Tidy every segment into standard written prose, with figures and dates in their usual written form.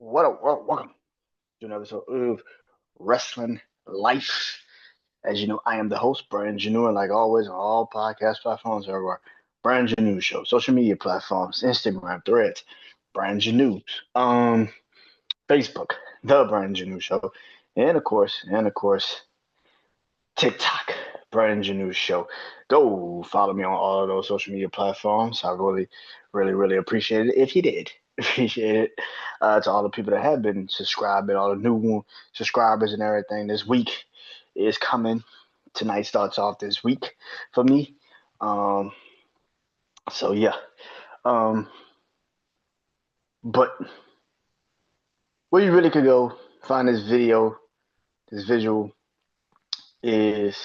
Welcome to another episode of Wrestling Life. As you know, I am the host, Brandon Janeau, and like always, on all podcast platforms everywhere, Brandon Janeau Show, social media platforms, Instagram, Threads, Brandon Janeau, Facebook, the Brandon Janeau Show, and of course, TikTok, Brandon Janeau Show. Go follow me on all of those social media platforms. I really appreciate it if you did. Appreciate it to all the people that have been subscribing, all the new subscribers and everything. This week is coming. Tonight starts off this week for me. Um, so yeah. Um, but where you really could go find this video, this visual is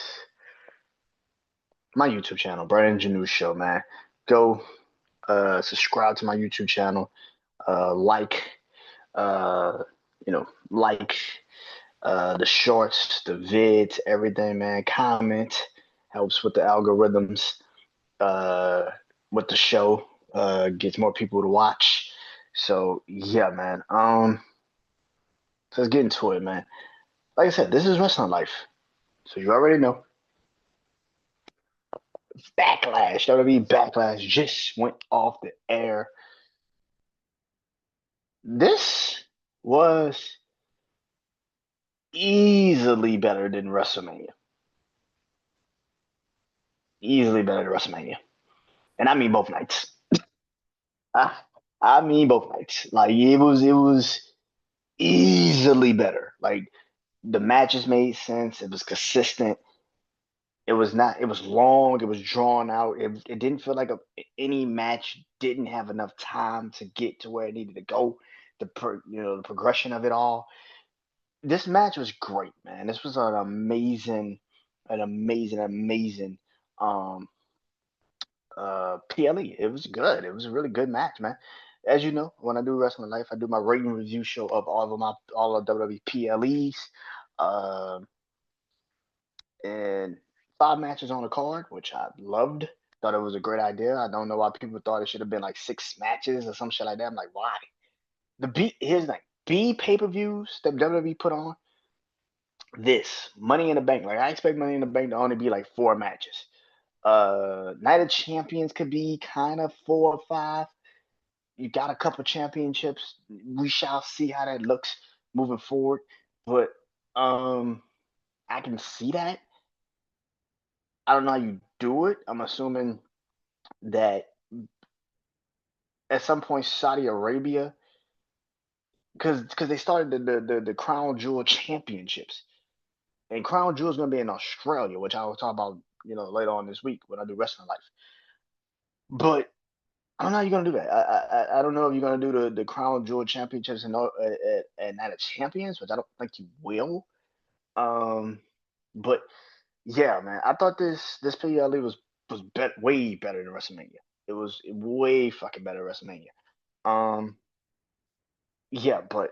my YouTube channel, Brandon Janeau Show, man. Go subscribe to my YouTube channel, like, uh, like the shorts, the vids, everything, man. Comment helps with the algorithms, uh, with the show, gets more people to watch. So yeah, man. So let's get into it, man. Like I said, this is wrestling life, so you already know. Backlash, WWE Backlash just went off the air. This was easily better than WrestleMania. Easily better than WrestleMania. And I mean both nights. I, I mean both nights. Like it was easily better. Like the matches made sense. It was consistent. It was not. It was long. It was drawn out. It didn't feel like any match didn't have enough time to get to where it needed to go. The progression of it all. This match was great, man. This was an amazing um PLE. It was good. It was a really good match, man. As you know, when I do Wrestling Life, I do my rating review show of all of WWE PLEs. Um and five matches on the card, which I loved. Thought it was a great idea. I don't know why people thought it should have been like six matches or some shit like that. I'm like, why? Here's the thing. B pay-per-views that WWE put on, this Money in the Bank. Like I expect Money in the Bank to only be like four matches. Night of Champions could be kind of four or five. You got a couple championships. We shall see how that looks moving forward. But I can see that. I don't know how you do it. I'm assuming that at some point Saudi Arabia, because they started the Crown Jewel Championships, and Crown Jewel is going to be in Australia, which I will talk about later on this week when I do Wrestling Life. But I don't know how you're gonna do that. I don't know if you're gonna do the Crown Jewel Championships and Night of Champions, which I don't think you will. Um, but yeah, man, I thought this PLE was way better than WrestleMania. It was way fucking better than WrestleMania. Um, yeah, but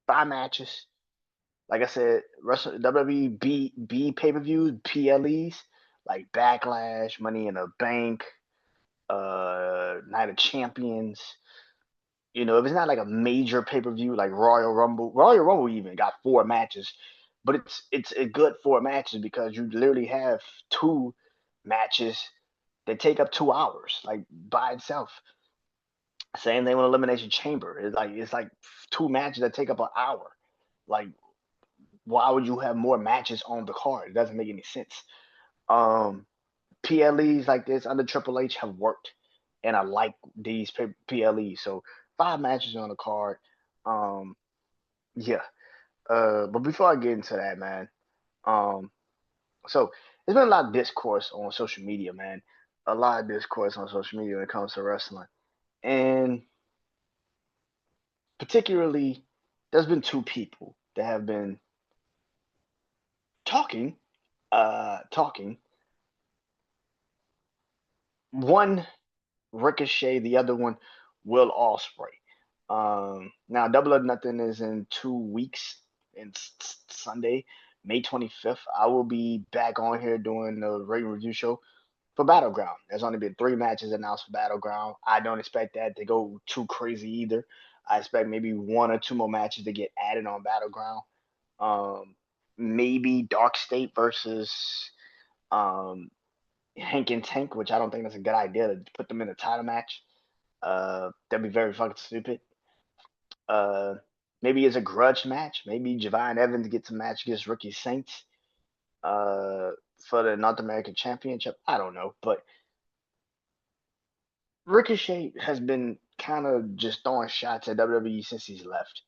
five matches. Like I said, WWE B pay per views, PLEs like Backlash, Money in the Bank, Night of Champions. If it's not like a major pay per view like Royal Rumble even got four matches, but it's a good four matches because you literally have two matches that take up 2 hours, like by itself. Same thing with Elimination Chamber. It's like two matches that take up an hour. Like, why would you have more matches on the card? It doesn't make any sense. Um, PLEs like this under Triple H have worked, and I like these PLEs. So five matches on the card. Um, yeah. But before I get into that, man, um, so there's been a lot of discourse on social media, man. A lot of discourse on social media when it comes to wrestling, and particularly, there's been two people that have been talking, talking. One Ricochet, the other one Will Ospreay. Now Double or Nothing is in 2 weeks. In Sunday, May 25th. I will be back on here doing the rating review show for Battleground. There's only been 3 matches announced for Battleground. I don't expect that to go too crazy either. I expect maybe 1 or 2 more matches to get added on Battleground. Um, Maybe Dark State versus um, Hank and Tank, which I don't think that's a good idea to put them in a title match. That'd be very fucking stupid. Uh, Maybe it's a grudge match. Maybe Javon Evans gets a match against Ricky Saints uh, for the North American Championship. I don't know, but Ricochet has been kind of just throwing shots at WWE since he's left.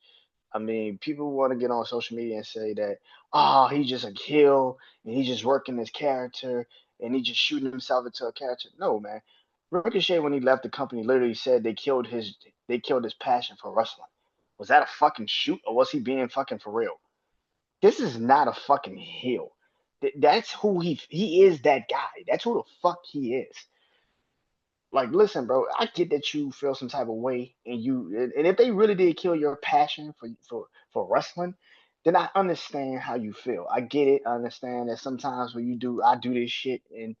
I mean, people want to get on social media and say that, oh, he's just a heel and he's just working his character and he's just shooting himself into a character. No, man. Ricochet, when he left the company, literally said they killed his passion for wrestling. Was that a fucking shoot or was he being fucking for real? This is not a fucking heel. That's who he is. That guy. That's who the fuck he is. Like, listen, bro, I get that you feel some type of way, and if they really did kill your passion for wrestling, then I understand how you feel. I get it. I understand that sometimes when I do this shit, and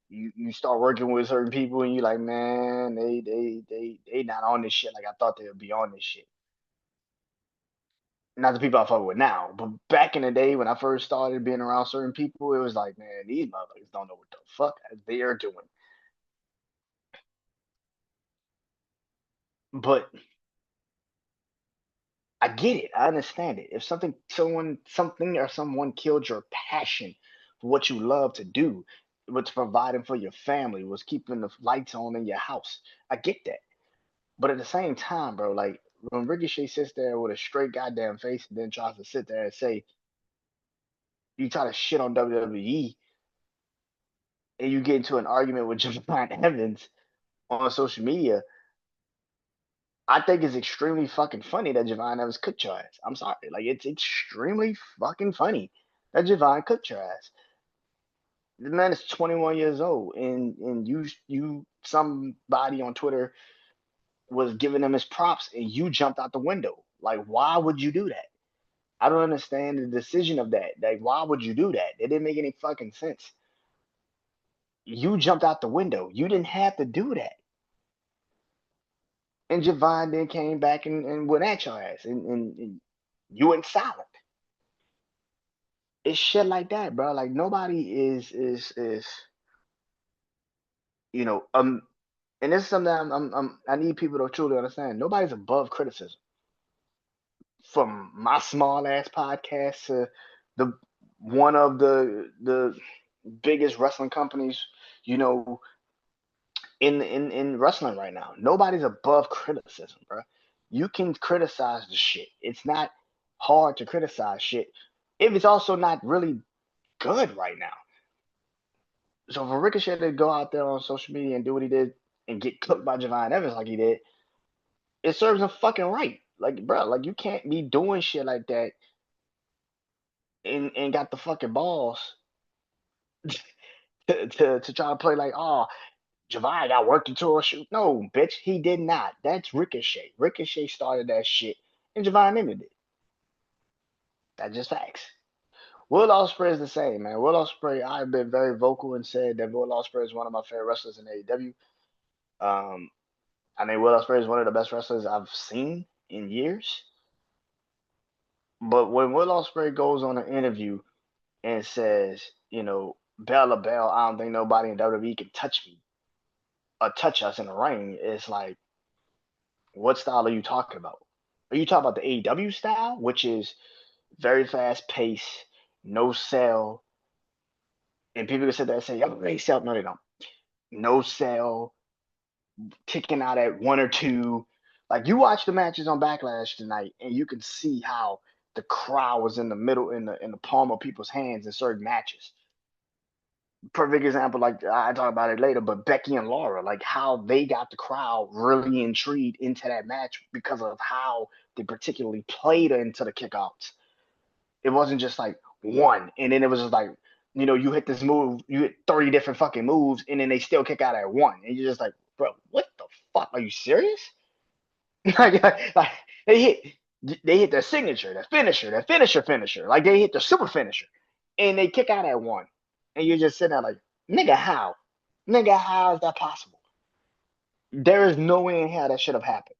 you start working with certain people, and you're like, man, they not on this shit like I thought they would be on this shit. Not the people I fuck with now, but back in the day when I first started being around certain people, it was like, man, these motherfuckers don't know what the fuck they are doing. But I get it. I understand it. If something or someone killed your passion for what you love to do, what's providing for your family, was keeping the lights on in your house, I get that. But at the same time, bro, like when Ricochet sits there with a straight goddamn face and then tries to sit there and say you try to shit on WWE and you get into an argument with Javon Evans on social media, I think it's extremely fucking funny that Javon Evans cooked your ass. I'm sorry. Like, it's extremely fucking funny that Javon cooked your ass. The man is 21 years old, and somebody on Twitter was giving him his props, and you jumped out the window. Like, why would you do that? I don't understand the decision of that. Like, why would you do that? It didn't make any fucking sense. You jumped out the window. You didn't have to do that. And Javon then came back and went at your ass, and you went silent. It's shit like that, bro. Like nobody is you know and this is something I need people to truly understand. Nobody's above criticism. From my small ass podcast to the one of the biggest wrestling companies, you know, in wrestling right now. Nobody's above criticism, bro. You can criticize the shit. It's not hard to criticize shit if it's also not really good right now. So for Ricochet to go out there on social media and do what he did and get cooked by Javon Evans like he did, it serves him fucking right. Like, bro, like you can't be doing shit like that and got the fucking balls to try to play like, oh, Javon got worked into a shoot. No, bitch, he did not. That's Ricochet. Ricochet started that shit, and Javon ended it. That's just facts. Will Ospreay is the same, man. Will Ospreay, I've been very vocal and said that Will Ospreay is one of my favorite wrestlers in AEW. Um, I mean, Will Ospreay is one of the best wrestlers I've seen in years. But when Will Ospreay goes on an interview and says, Bell or Bell, I don't think nobody in WWE can touch me or touch us in the ring, it's like, what style are you talking about? Are you talking about the AEW style, which is very fast paced, no sell, and people can sit there and say, "Oh, they sell." No, they don't. No sell, kicking out at 1 or 2. Like you watch the matches on Backlash tonight, and you can see how the crowd was in the middle, in the palm of people's hands in certain matches. Perfect example, like I talk about it later, but Becky and Laura, like how they got the crowd really intrigued into that match because of how they particularly played into the kickouts. It wasn't just like one, and then it was just like, you hit this move, you hit 30 different fucking moves, and then they still kick out at one, and you're just like, bro, what the fuck? Are you serious? like they hit their signature, their finisher, like they hit the super finisher, and they kick out at one, and you're just sitting there like, nigga, how? Nigga, how is that possible? There is no way in hell that should have happened.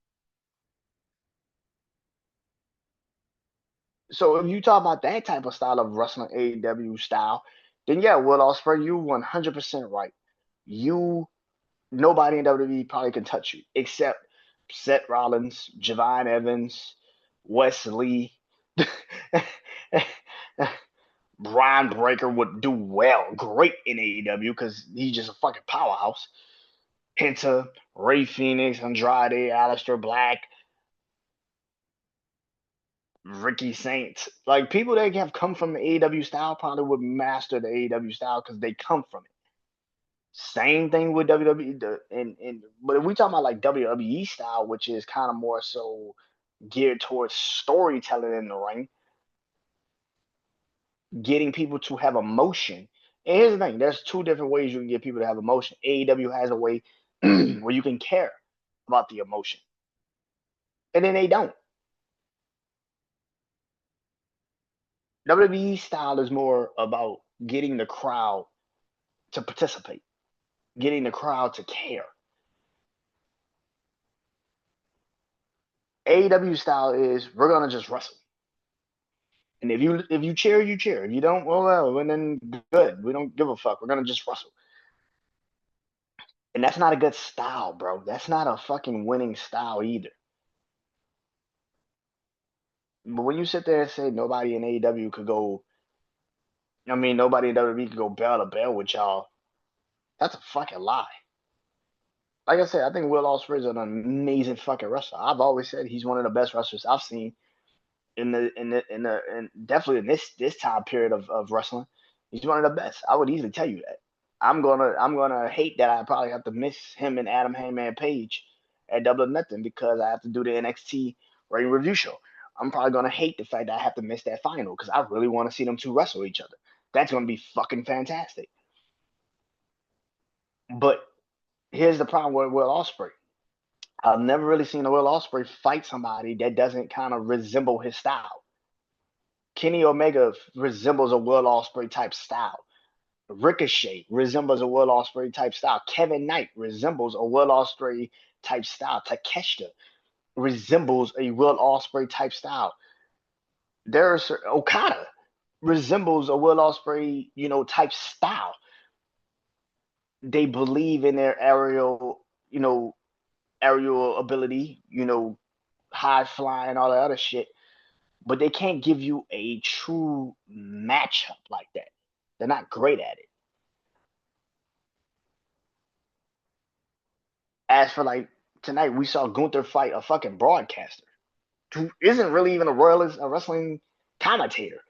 So if you talk about that type of style of wrestling, AEW style, then yeah, Will Ospreay, you 100% right. You Nobody in WWE probably can touch you except Seth Rollins, Javon Evans, Wesley. Brian Breaker would do great in AEW because he's just a fucking powerhouse. Penta, Ray Phoenix, Andrade, Aleister Black, Ricky Saints. Like people that have come from the AEW style probably would master the AEW style because they come from it. Same thing with WWE. But if we talk about like WWE style, which is kind of more so geared towards storytelling in the ring, getting people to have emotion. And here's the thing: there's two different ways you can get people to have emotion. AEW has a way where you can care about the emotion, and then they don't. WWE style is more about getting the crowd to participate, getting the crowd to care. AEW style is we're gonna just wrestle. And if you cheer, you cheer. If you don't, well, and then good. We don't give a fuck. We're gonna just wrestle. And that's not a good style, bro. That's not a fucking winning style either. But when you sit there and say nobody in AEW could go, I mean, nobody in WWE could go bell to bell with y'all, that's a fucking lie. Like I said, I think Will Ospreay is an amazing fucking wrestler. I've always said he's one of the best wrestlers I've seen in definitely in this time period of wrestling. He's one of the best. I would easily tell you that. I'm gonna hate that I probably have to miss him and Adam Hangman Page at Double or Nothing because I have to do the NXT rating review show. I'm probably gonna hate the fact that I have to miss that final because I really want to see them two wrestle each other. That's gonna be fucking fantastic. But here's the problem with Will Ospreay. I've never really seen a Will Ospreay fight somebody that doesn't kind of resemble his style. Kenny Omega resembles a Will Ospreay type style. Ricochet resembles a Will Ospreay type style. Kevin Knight resembles a Will Ospreay type style. Takeshita resembles a Will Ospreay type style. There's Okada resembles a Will Ospreay, type style. They believe in their aerial ability, high flying, all that other shit, but they can't give you a true matchup like that. They're not great at it. As for like tonight, we saw Gunther fight a fucking broadcaster who isn't really even a wrestling commentator.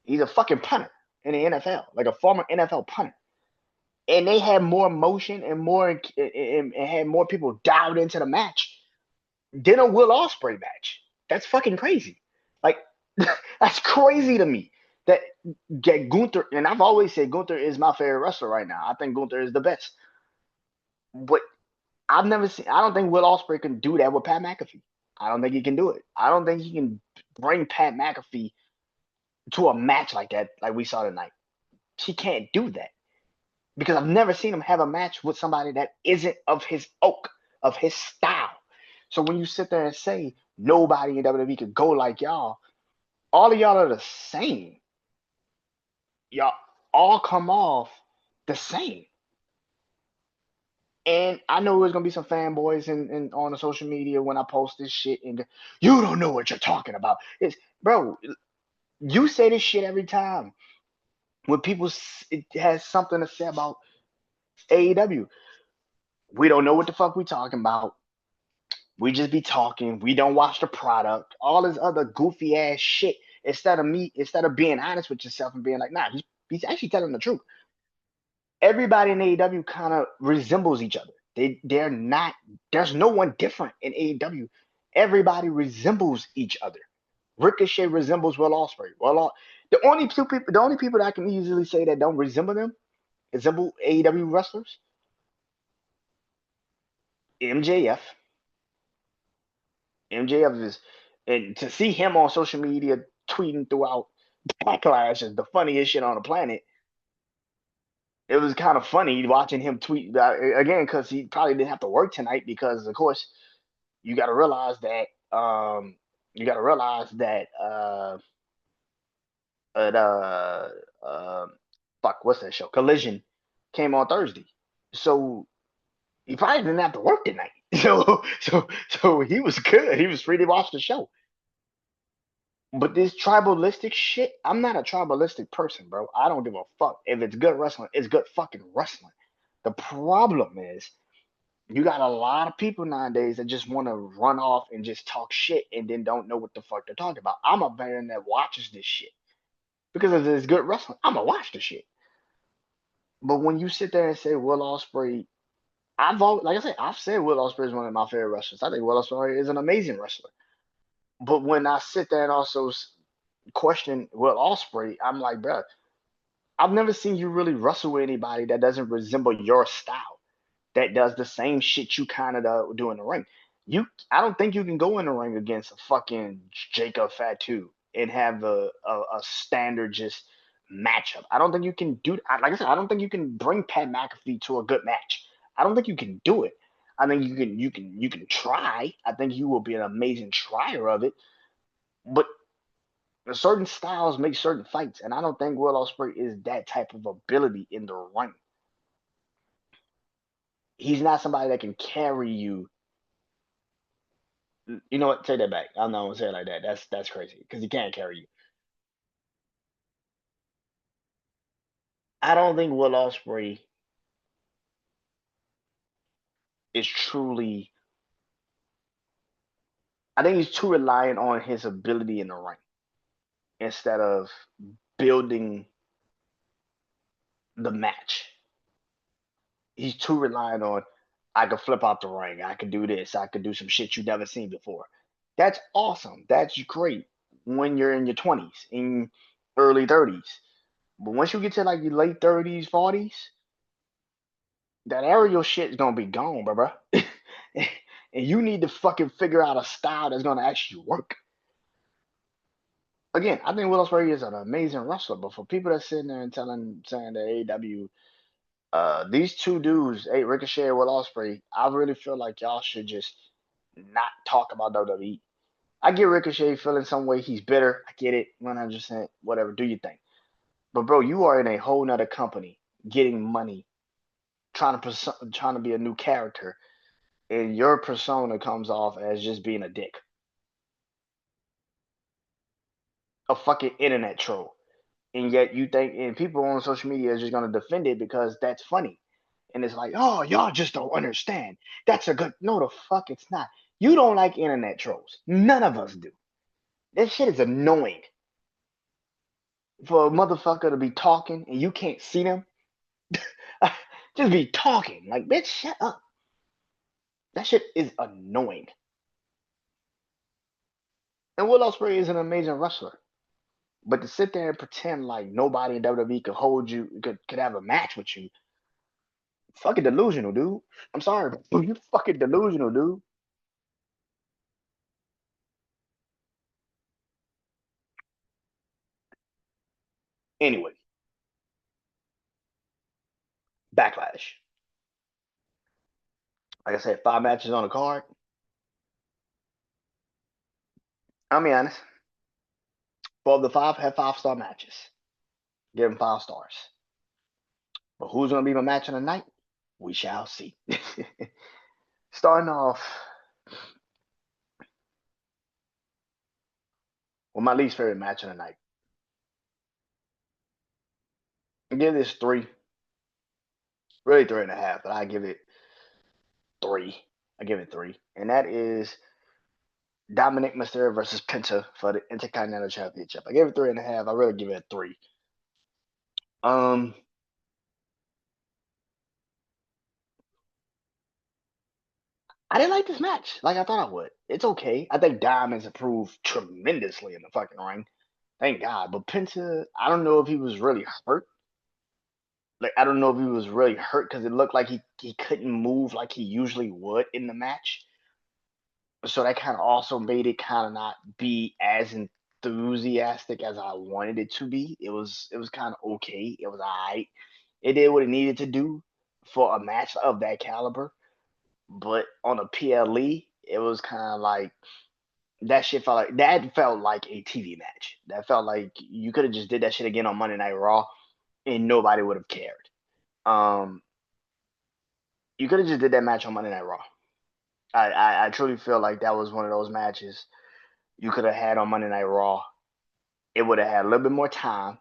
He's a fucking punter in the NFL, like a former NFL punter. And they had more motion and and had more people dialed into the match than a Will Ospreay match. That's fucking crazy. Like that's crazy to me. That get Gunther, and I've always said Gunther is my favorite wrestler right now. I think Gunther is the best. But I've never seen. I don't think Will Ospreay can do that with Pat McAfee. I don't think he can do it. I don't think he can bring Pat McAfee to a match like that, like we saw tonight. He can't do that because I've never seen him have a match with somebody that isn't of his ilk, of his style. So when you sit there and say nobody in WWE could go like y'all, all of y'all are the same. Y'all all come off the same. And I know there's gonna be some fanboys in on the social media when I post this shit and you don't know what you're talking about. It's bro, you say this shit every time when people it has something to say about AEW. We don't know what the fuck we talking about. We just be talking. We don't watch the product. All this other goofy ass shit. Instead of being honest with yourself and being like, nah, he's actually telling the truth. Everybody in AEW kind of resembles each other. They're not. There's no one different in AEW. Everybody resembles each other. Ricochet resembles Will Ospreay. The only people that I can easily say that don't resemble AEW wrestlers, MJF. MJF is, and to see him on social media, tweeting throughout Backlash, is the funniest shit on the planet. It was kind of funny watching him tweet again because he probably didn't have to work tonight because, of course, you got to realize that you got to realize that uh, uh, fuck, what's that show? Collision came on Thursday, so he probably didn't have to work tonight. So he was good. He was free to watch the show. But this tribalistic shit, I'm not a tribalistic person, bro. I don't give a fuck. If it's good wrestling, it's good fucking wrestling. The problem is you got a lot of people nowadays that just want to run off and just talk shit and then don't know what the fuck they're talking about. I'm a fan that watches this shit because if it's good wrestling, I'm gonna watch the shit. But when you sit there and say Will Ospreay, like I said, I've said Will Ospreay is one of my favorite wrestlers. I think Will Ospreay is an amazing wrestler. But when I sit there and also question Will Ospreay, I'm like, bro, I've never seen you really wrestle with anybody that doesn't resemble your style, that does the same shit you kind of do in the ring. I don't think you can go in the ring against a fucking Jacob Fatu and have a standard just matchup. I don't think you can do. Like I said, I don't think you can bring Pat McAfee to a good match. I don't think you can do it. I think you can try. I think you will be an amazing trier of it, but certain styles make certain fights, and I don't think Will Ospreay is that type of ability in the ring. He's not somebody that can carry you. You know what? Take that back. I'm not gonna say it like that. That's crazy because he can't carry you. I don't think Will Ospreay is truly. I think he's too reliant on his ability in the ring instead of building the match. He's too reliant on. I could flip out the ring. I could do this. I could do some shit you've never seen before. That's awesome. That's great when you're in your 20s, in early 30s. But once you get to like your late 30s, 40s, that aerial shit is gonna be gone, bro. And you need to fucking figure out a style that's gonna actually work. Again, I think Will Ospreay is an amazing wrestler, but for people that's sitting there and saying that AEW, these two dudes, Ricochet and Will Ospreay, I really feel like y'all should just not talk about WWE. I get Ricochet feeling some way he's bitter. I get it, 100%. Whatever, do your thing. But bro, you are in a whole nother company, getting money, trying to be a new character, and your persona comes off as just being a dick, a fucking internet troll. And yet you think, and people on social media are just gonna defend it because that's funny. And it's like, oh, y'all just don't understand. That's a good. No, the fuck, it's not. You don't like internet trolls. None of us do. That shit is annoying. For a motherfucker to be talking and you can't see them, just be talking. Like, bitch, shut up. That shit is annoying. And Will Ospreay is an amazing wrestler. But to sit there and pretend like nobody in WWE could hold you, could have a match with you, fucking delusional, dude. I'm sorry, but you fucking delusional, dude. Anyway, Backlash. Like I said, 5 matches on the card. I'll be honest. 4 of the 5 had 5-star matches. Give them 5 stars. But who's going to be my match of the night? We shall see. Starting off with my least favorite match of the night. I give this 3, really 3.5, but I give it 3. I give it 3. And that is Dominic Mysterio versus Penta for the Intercontinental Championship. I gave it 3.5. I really give it a 3. Um, I didn't like this match like I thought I would. It's okay. I think Dom has improved tremendously in the fucking ring. Thank God. But Penta, I don't know if he was really hurt. Like I don't know if he was really hurt because it looked like he couldn't move like he usually would in the match. So that kind of also made it kind of not be as enthusiastic as I wanted it to be. It was kind of okay. It was alright. It did what it needed to do for a match of that caliber. But on a PLE, it was kind of like that felt like a TV match. That felt like you could have just did that shit again on Monday Night Raw and nobody would have cared. Um, you could have just did that match on Monday Night Raw. I truly feel like that was one of those matches you could have had on Monday Night Raw. It would have had a little bit more time.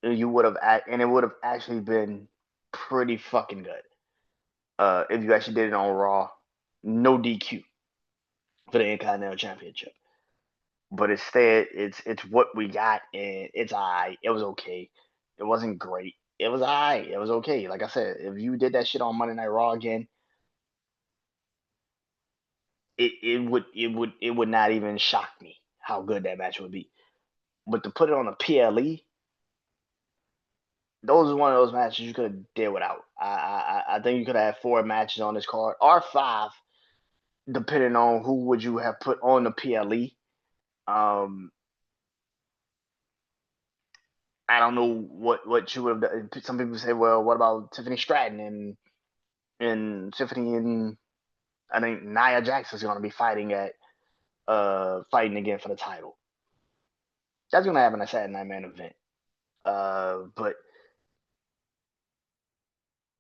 You would have, and it would have actually been pretty fucking good. If you actually did it on Raw, no DQ for the Intercontinental Championship. But instead, it's what we got, and it's alright. It was okay. It wasn't great. It was alright. It was okay. Like I said, if you did that shit on Monday Night Raw again, it would not even shock me how good that match would be. But to put it on a PLE, those are one of those matches you could have did without. I think you could have had 4 matches on this card or 5, depending on who would you have put on the PLE. Um, I don't know what you would have done. Some people say, well, what about Tiffany Stratton and Tiffany and I think Nia Jax is going to be fighting again for the title. That's going to happen at Saturday Night Main Event. But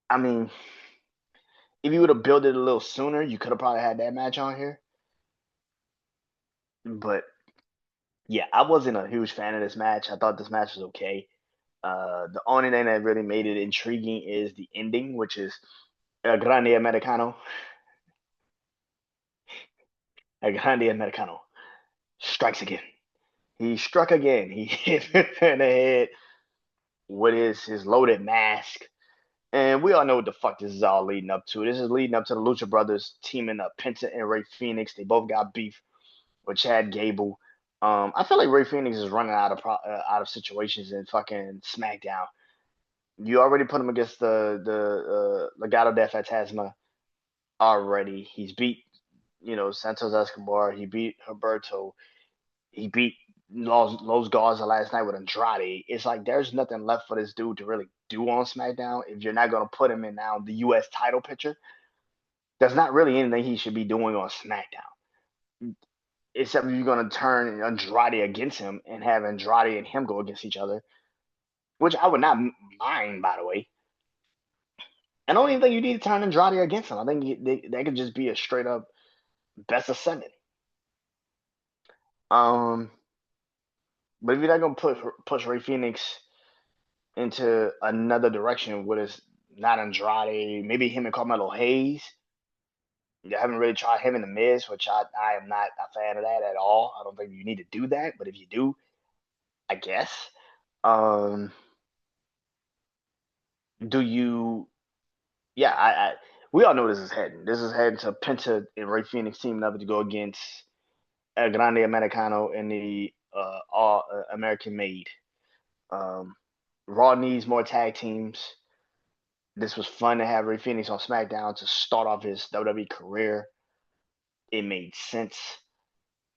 I mean, if you would have built it a little sooner, you could have probably had that match on here. But yeah, I wasn't a huge fan of this match. I thought this match was okay. The only thing that really made it intriguing is the ending, which is El Grande Americano. El Grande Americano strikes again. He struck again. He hit him in the head with his loaded mask. And we all know what the fuck this is all leading up to. This is leading up to the Lucha Brothers teaming up Penta and Ray Phoenix. They both got beef with Chad Gable. I feel like Ray Phoenix is running out of situations in fucking SmackDown. You already put him against the Legado del Fantasma already. He's beat Santos Escobar. He beat Humberto. He beat Los Garza last night with Andrade. It's like there's nothing left for this dude to really do on SmackDown if you're not gonna put him in now the U.S. title picture. There's not really anything he should be doing on SmackDown, except if you're gonna turn Andrade against him and have Andrade and him go against each other, which I would not mind, by the way. I don't even think you need to turn Andrade against him. I think they could just be a straight up best of 7. Um, but if you're not gonna push Ray Phoenix into another direction with his not Andrade, maybe him and Carmelo Hayes. You haven't really tried him in the Miz, which I am not a fan of that at all. I don't think you need to do that, but if you do, I guess. Um, do you? Yeah, we all know this is heading. This is heading to Penta and Ray Phoenix teaming up to go against El Grande Americano and the All American Made. Um, Raw needs more tag teams. This was fun to have Ray Phoenix on SmackDown to start off his WWE career. It made sense.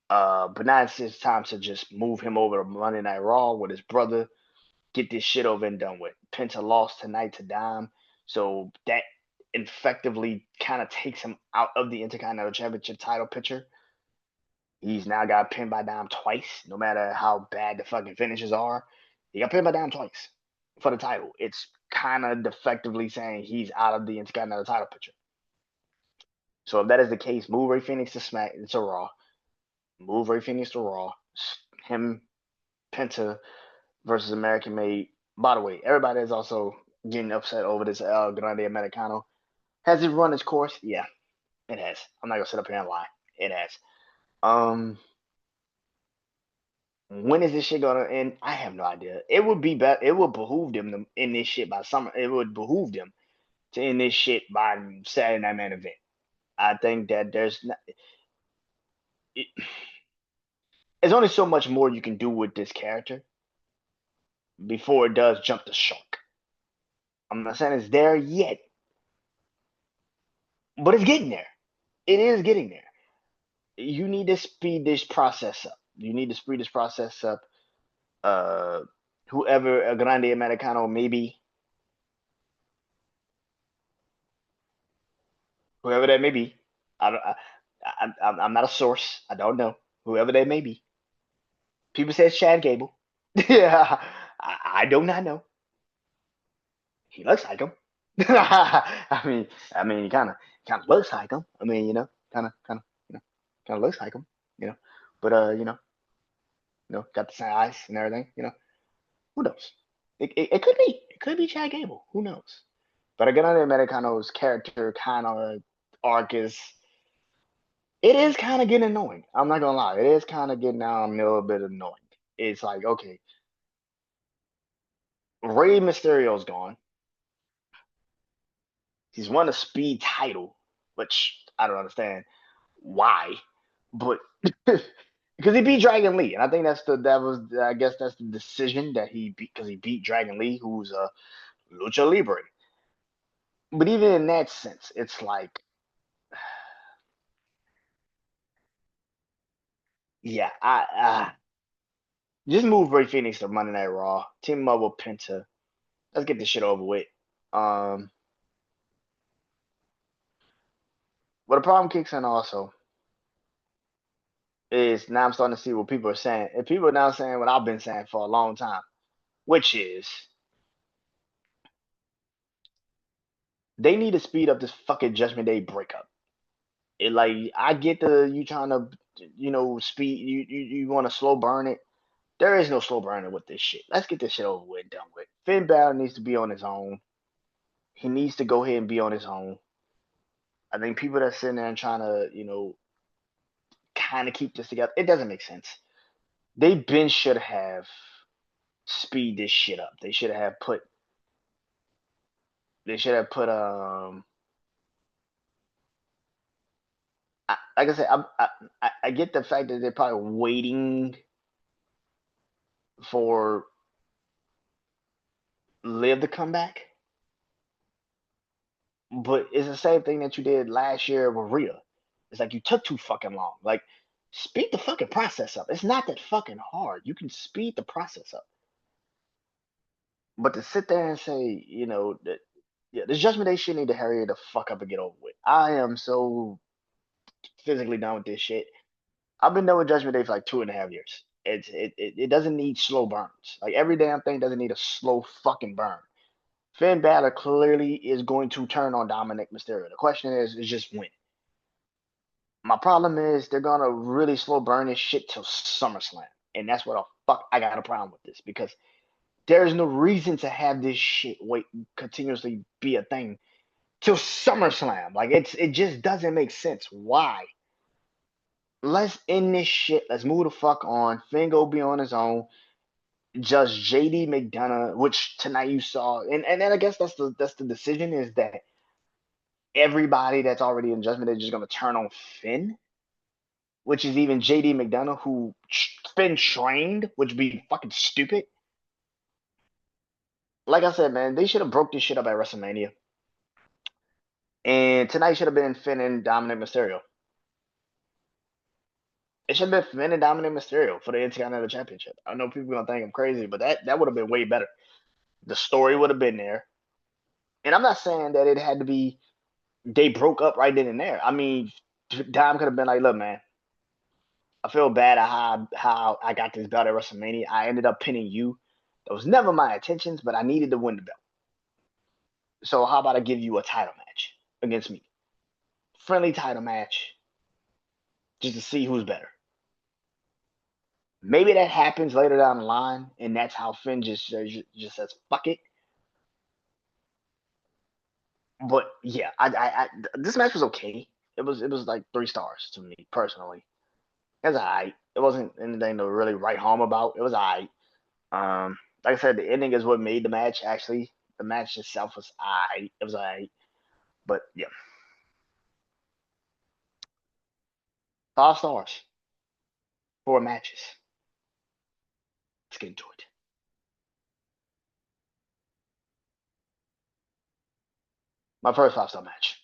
But now it's time to just move him over to Monday Night Raw with his brother. Get this shit over and done with. Penta lost tonight to Dom, so that effectively kind of takes him out of the Intercontinental Championship title picture. He's now got pinned by Dom twice, no matter how bad the fucking finishes are. He got pinned by Dom twice for the title. It's kind of defectively saying he's out of the Intercontinental title picture. So if that is the case, move Ray Phoenix to Raw. Move Ray Phoenix to Raw. Him, Penta versus American Made. By the way, everybody is also getting upset over this El Grande Americano. Has it run its course? Yeah, it has. I'm not gonna sit up here and lie. It has. Um, when is this shit gonna end? I have no idea. It would be better. It would behoove them to end this shit by summer. It would behoove them to end this shit by Saturday Night Main Event. I think that there's only so much more you can do with this character before it does jump the shark. I'm not saying it's there yet, but it's getting there. It is getting there. You need to speed this process up. You need to speed this process up. Uh, Whoever El Grande Americano may be, whoever that may be. I don't. I'm not a source. I don't know whoever they may be. People say it's Chad Gable. Yeah, I do not know. He looks like him. I mean, he kind of looks like him. I mean, kind of looks like him. You know, but got the same eyes and everything. Who knows? It could be. It could be Chad Gable. Who knows? But again, on the Americano's character kind of arc is kind of getting annoying. I'm not gonna lie. It is kind of getting down a little bit annoying. It's like, okay, Rey Mysterio's gone. He's won a speed title, which I don't understand why, but because he beat Dragon Lee, and I think I guess that's the decision that he beat because he beat Dragon Lee, who's a lucha libre. But even in that sense, it's like, yeah, I just move Ray Phoenix to Monday Night Raw, team him up with Penta. Let's get this shit over with. Um, but the problem kicks in also is now I'm starting to see what people are saying, and people are now saying what I've been saying for a long time, which is they need to speed up this fucking Judgment Day breakup. It like I get the you trying to speed you want to slow burn it. There is no slow burning with this shit. Let's get this shit over with and done with. Finn Balor needs to be on his own. He needs to go ahead and be on his own. I think people that sitting there and trying to kind of keep this together, it doesn't make sense. They been should have speed this shit up. They should have put. They should have put. Like I said, I get the fact that they're probably waiting for Liv to come back, but it's the same thing that you did last year with Rhea. It's like you took too fucking long. Like, speed the fucking process up. It's not that fucking hard. You can speed the process up. But to sit there and say, that yeah, this Judgment Day shit need to hurry the fuck up and get over with. I am so physically done with this shit. I've been done with Judgment Day for like 2.5 years. It doesn't need slow burns. Like every damn thing doesn't need a slow fucking burn. Finn Balor clearly is going to turn on Dominic Mysterio. The question is just when. My problem is they're gonna really slow burn this shit till SummerSlam, and that's what the fuck I got a problem with this because there's no reason to have this shit wait continuously be a thing till SummerSlam. Like it just doesn't make sense. Why? Let's end this shit. Let's move the fuck on. Finn go be on his own. Just JD McDonough, which tonight you saw, and then I guess that's the decision is that everybody that's already in Judgment is just gonna turn on Finn, which is even JD McDonough who Finn trained, which would be fucking stupid. Like I said, man, they should have broke this shit up at WrestleMania. And tonight should have been Finn and Dominic Mysterio. It should have been Finn and Dominic Mysterio for the Intercontinental Championship. I know people are gonna think I'm crazy, but that would have been way better. The story would have been there. And I'm not saying that it had to be they broke up right then and there. I mean, Dom could have been like, look, man, I feel bad at how I got this belt at WrestleMania. I ended up pinning you. That was never my intentions, but I needed to win the belt. So how about I give you a title match against me? Friendly title match, just to see who's better. Maybe that happens later down the line, and that's how Finn just says fuck it. But yeah, this match was okay. It was like 3 stars to me personally. It was alright. It wasn't anything to really write home about. It was alright. Like I said, the ending is what made the match. Actually, the match itself was alright. It was alright. But yeah, 5 stars, 4 matches. Let's get into it. My first 5 star match.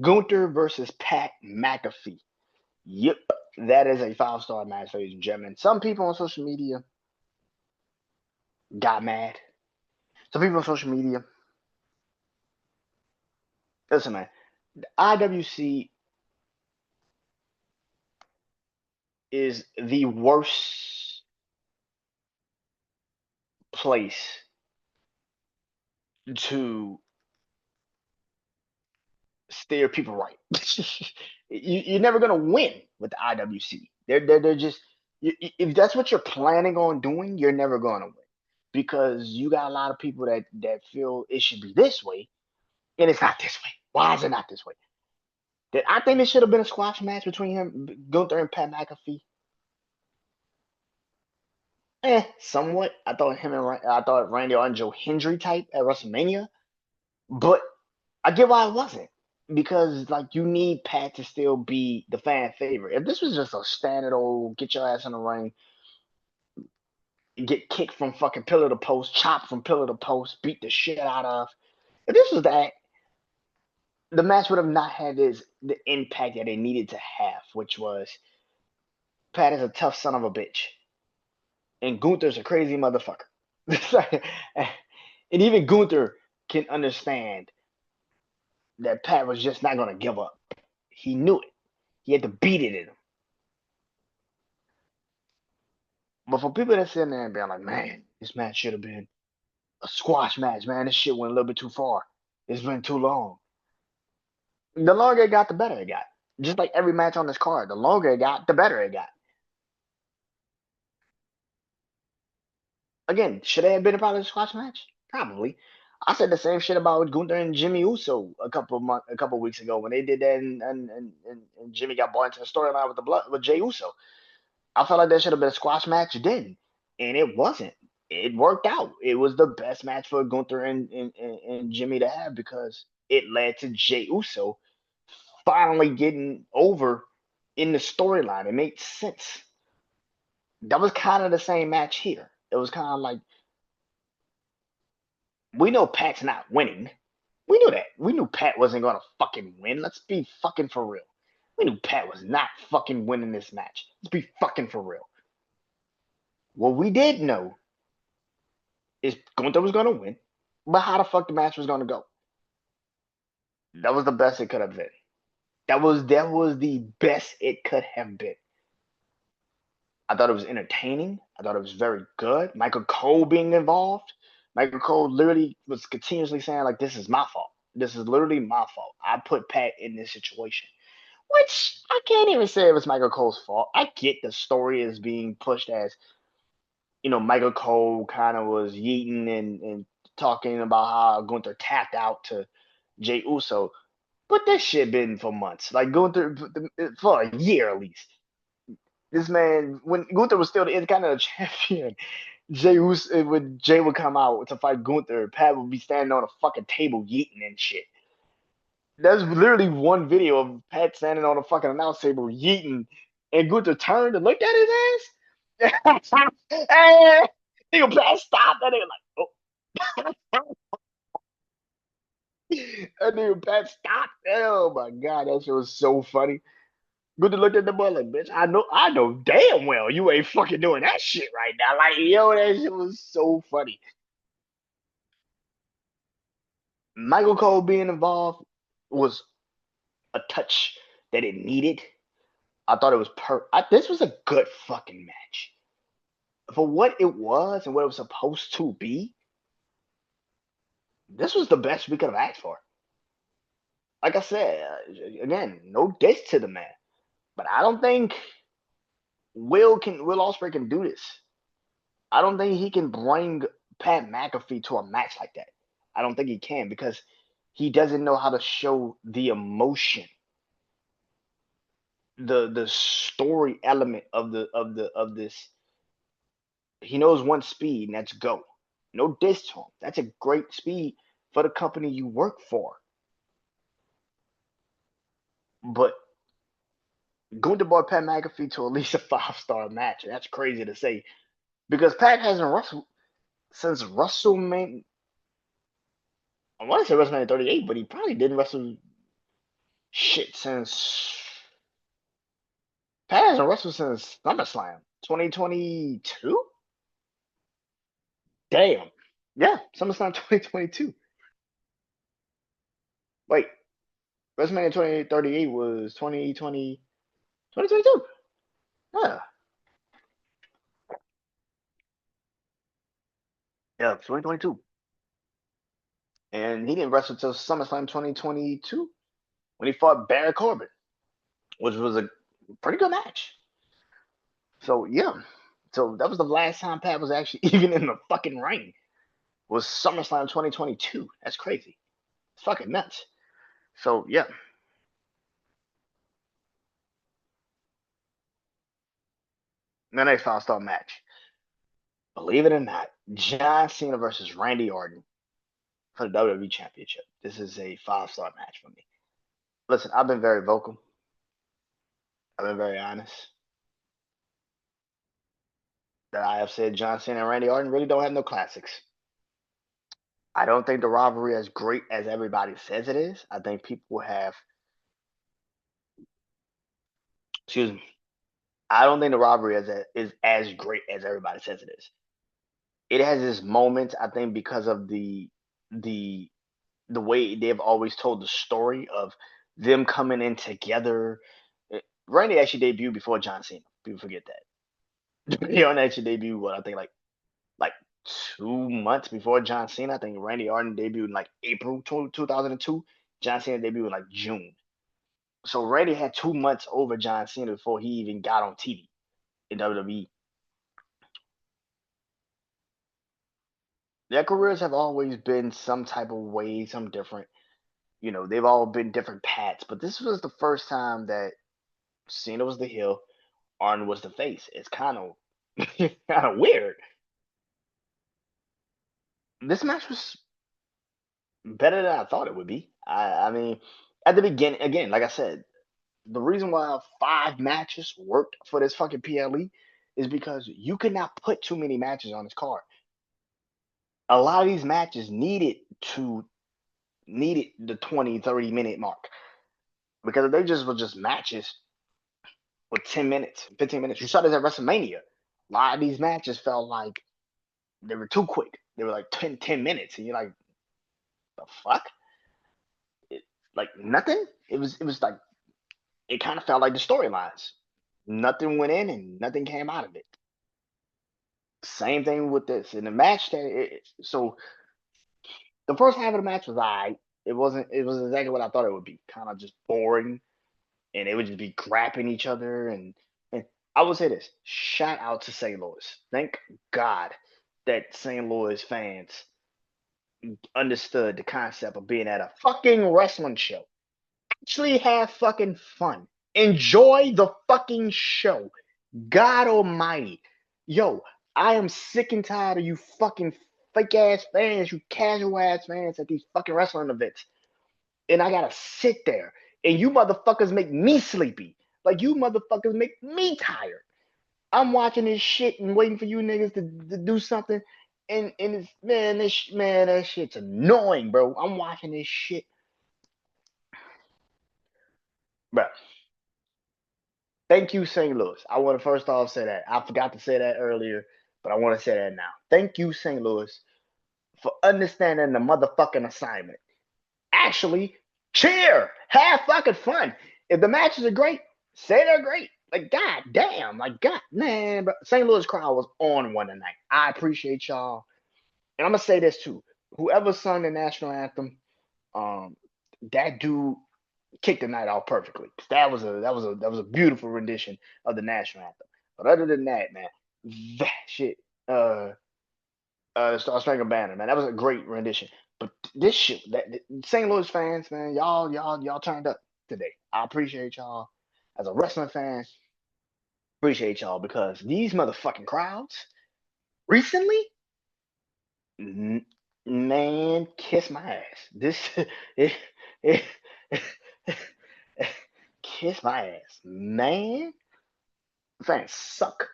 Gunther versus Pat McAfee. Yep, that is a 5 star match, ladies and gentlemen. Some people on social media got mad. Some people on social media Listen, man, the IWC is the worst place to steer people right. You're never gonna win with the IWC. They're just if that's what you're planning on doing, you're never gonna win because you got a lot of people that feel it should be this way and it's not this way. Why is it not this way? I think there should have been a squash match between him, Gunther, and Pat McAfee. Somewhat. I thought Randy Orton Joe Hendry type at WrestleMania, but I get why it wasn't because like you need Pat to still be the fan favorite. If this was just a standard old get your ass in the ring, get kicked from fucking pillar to post, chopped from pillar to post, beat the shit out of. If this was that, the match would have not had the impact that it needed to have, which was Pat is a tough son of a bitch, and Gunther's a crazy motherfucker. And even Gunther can understand that Pat was just not gonna give up. He knew it. He had to beat it in him. But for people that sit there and be like, man, this match should have been a squash match, man. This shit went a little bit too far. It's been too long. The longer it got, the better it got. Just like every match on this card, the longer it got, the better it got. Again, should it have been about a squash match? Probably. I said the same shit about Gunther and Jimmy Uso a couple weeks ago when they did that, and Jimmy got brought into the storyline with Jay Uso. I felt like that should have been a squash match then, and it wasn't. It worked out. It was the best match for Gunther and Jimmy to have because it led to Jey Uso finally getting over in the storyline. It made sense. That was kind of the same match here. It was kind of like we know Pat's not winning. We knew that. We knew Pat wasn't gonna fucking win. Let's be fucking for real. We knew Pat was not fucking winning this match. Let's be fucking for real. What we did know is Gunther was gonna win, but how the fuck the match was gonna go? That was the best it could have been. That was the best it could have been. I thought it was entertaining. I thought it was very good. Michael Cole being involved. Michael Cole literally was continuously saying like, "This is my fault. This is literally my fault. I put Pat in this situation." Which I can't even say it was Michael Cole's fault. I get the story is being pushed as Michael Cole kind of was yeeting and talking about how Gunther tapped out to Jey Uso. But this shit been for months. Like Gunther for a year at least. This man, when Gunther was still the Intercontinental champion, when Jay would come out to fight Gunther, Pat would be standing on a fucking table yeeting and shit. There's literally one video of Pat standing on a fucking announce table yeeting, and Gunther turned and looked at his ass. Hey, nigga, Pat stopped. That nigga like, oh. That nigga Pat stopped. Oh my god, that shit was so funny. Gunther looked at the boy like, bitch, I know damn well you ain't fucking doing that shit right now. Like, yo, that shit was so funny. Michael Cole being involved was a touch that it needed. I thought it was this was a good fucking match. For what it was and what it was supposed to be, this was the best we could have asked for. Like I said, again, no diss to the man, but I don't think Will Ospreay can do this. I don't think he can bring Pat McAfee to a match like that. I don't think he can because he doesn't know how to show the emotion, the story element of this. He knows one speed, and that's go. No diss to him. That's a great speed for the company you work for. But going to boy Pat McAfee to at least a 5-star match, that's crazy to say. Because Pat hasn't wrestled since WrestleMania. I want to say WrestleMania 38, but he probably didn't wrestle shit since. Pat hasn't wrestled since SummerSlam 2022. Damn. Yeah, SummerSlam 2022. Wait. WrestleMania 2038 was 2022. Yeah. Yeah, 2022. And he didn't wrestle until SummerSlam 2022 when he fought Baron Corbin, which was a pretty good match. So yeah. So that was the last time Pat was actually even in the fucking ring. Was SummerSlam 2022. That's crazy. It's fucking nuts. So yeah. The next five-star match. Believe it or not, John Cena versus Randy Orton for the WWE Championship. This is a five-star match for me. Listen, I've been very vocal. I've been very honest. That I have said John Cena and Randy Orton really don't have no classics. I don't think the rivalry is great as everybody says it is. I think people have, excuse me, I don't think the rivalry is as great as everybody says it is. It has its moments, I think, because of the the way they've always told the story of them coming in together. Randy actually debuted before John Cena. People forget that. He on actually debuted what I think like 2 months before John Cena. I think Randy Orton debuted in like April 2002. John Cena debuted in like June. So Randy had 2 months over John Cena before he even got on TV in WWE. Their careers have always been some type of way, some different. They've all been different paths, but this was the first time that Cena was the heel, Arn was the face. It's kind of kind of weird. This match was better than I thought it would be. I mean, at the beginning, again, like I said, the reason why 5 matches worked for this fucking PLE is because you could not put too many matches on this card. A lot of these matches needed the 20, 30 minute mark because if they just were just matches with 10 minutes, 15 minutes. You saw this at WrestleMania. A lot of these matches felt like they were too quick. They were like 10 minutes, and you're like, the fuck? Like nothing. It was like it kind of felt like the storylines. Nothing went in and nothing came out of it. Same thing with this in the match. So the first half of the match was alright. It wasn't. It was exactly what I thought it would be. Kind of just boring, and they would just be grabbing each other. And I will say this: shout out to St. Louis. Thank God that St. Louis fans understood the concept of being at a fucking wrestling show. Actually have fucking fun. Enjoy the fucking show. God almighty. Yo, I am sick and tired of you fucking fake ass fans, you casual ass fans at these fucking wrestling events. And I gotta sit there. And you motherfuckers make me sleepy. Like you motherfuckers make me tired. I'm watching this shit and waiting for you niggas to do something. And it's man, that shit's annoying, bro. I'm watching this shit. Bro, thank you, St. Louis. I want to first off say that. I forgot to say that earlier, but I want to say that now. Thank you, St. Louis, for understanding the motherfucking assignment. Actually, cheer, have fucking fun. If the matches are great, say they're great. Like, god damn, like, god, man, but St. Louis crowd was on one tonight. I appreciate y'all. And I'm gonna say this too. Whoever sung the national anthem, um, that dude kicked the night off perfectly. That was a beautiful rendition of the national anthem. But other than that, man, that shit, Star Spangled Banner, man, that was a great rendition. But this shit, that St. Louis fans, man, y'all turned up today. I appreciate y'all. As a wrestling fan, appreciate y'all because these motherfucking crowds recently, n- man, kiss my ass. This, it, it, kiss my ass, man. Fans suck.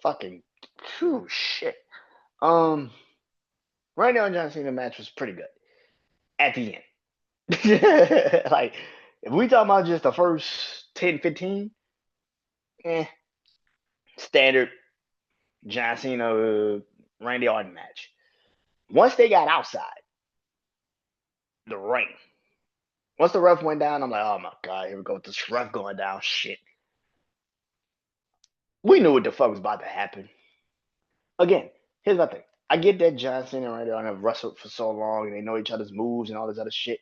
Fucking, phew, shit. Um, right now, John Cena match was pretty good at the end. Like, if we talking about just the first 10, 15, eh, standard John Cena, Randy Orton match. Once they got outside the ring, Once the ref went down, I'm like, oh my god, here we go with this ref going down. Shit. We knew what the fuck was about to happen. Again, here's my thing. I get that John Cena and Randy Orton have wrestled for so long and they know each other's moves and all this other shit.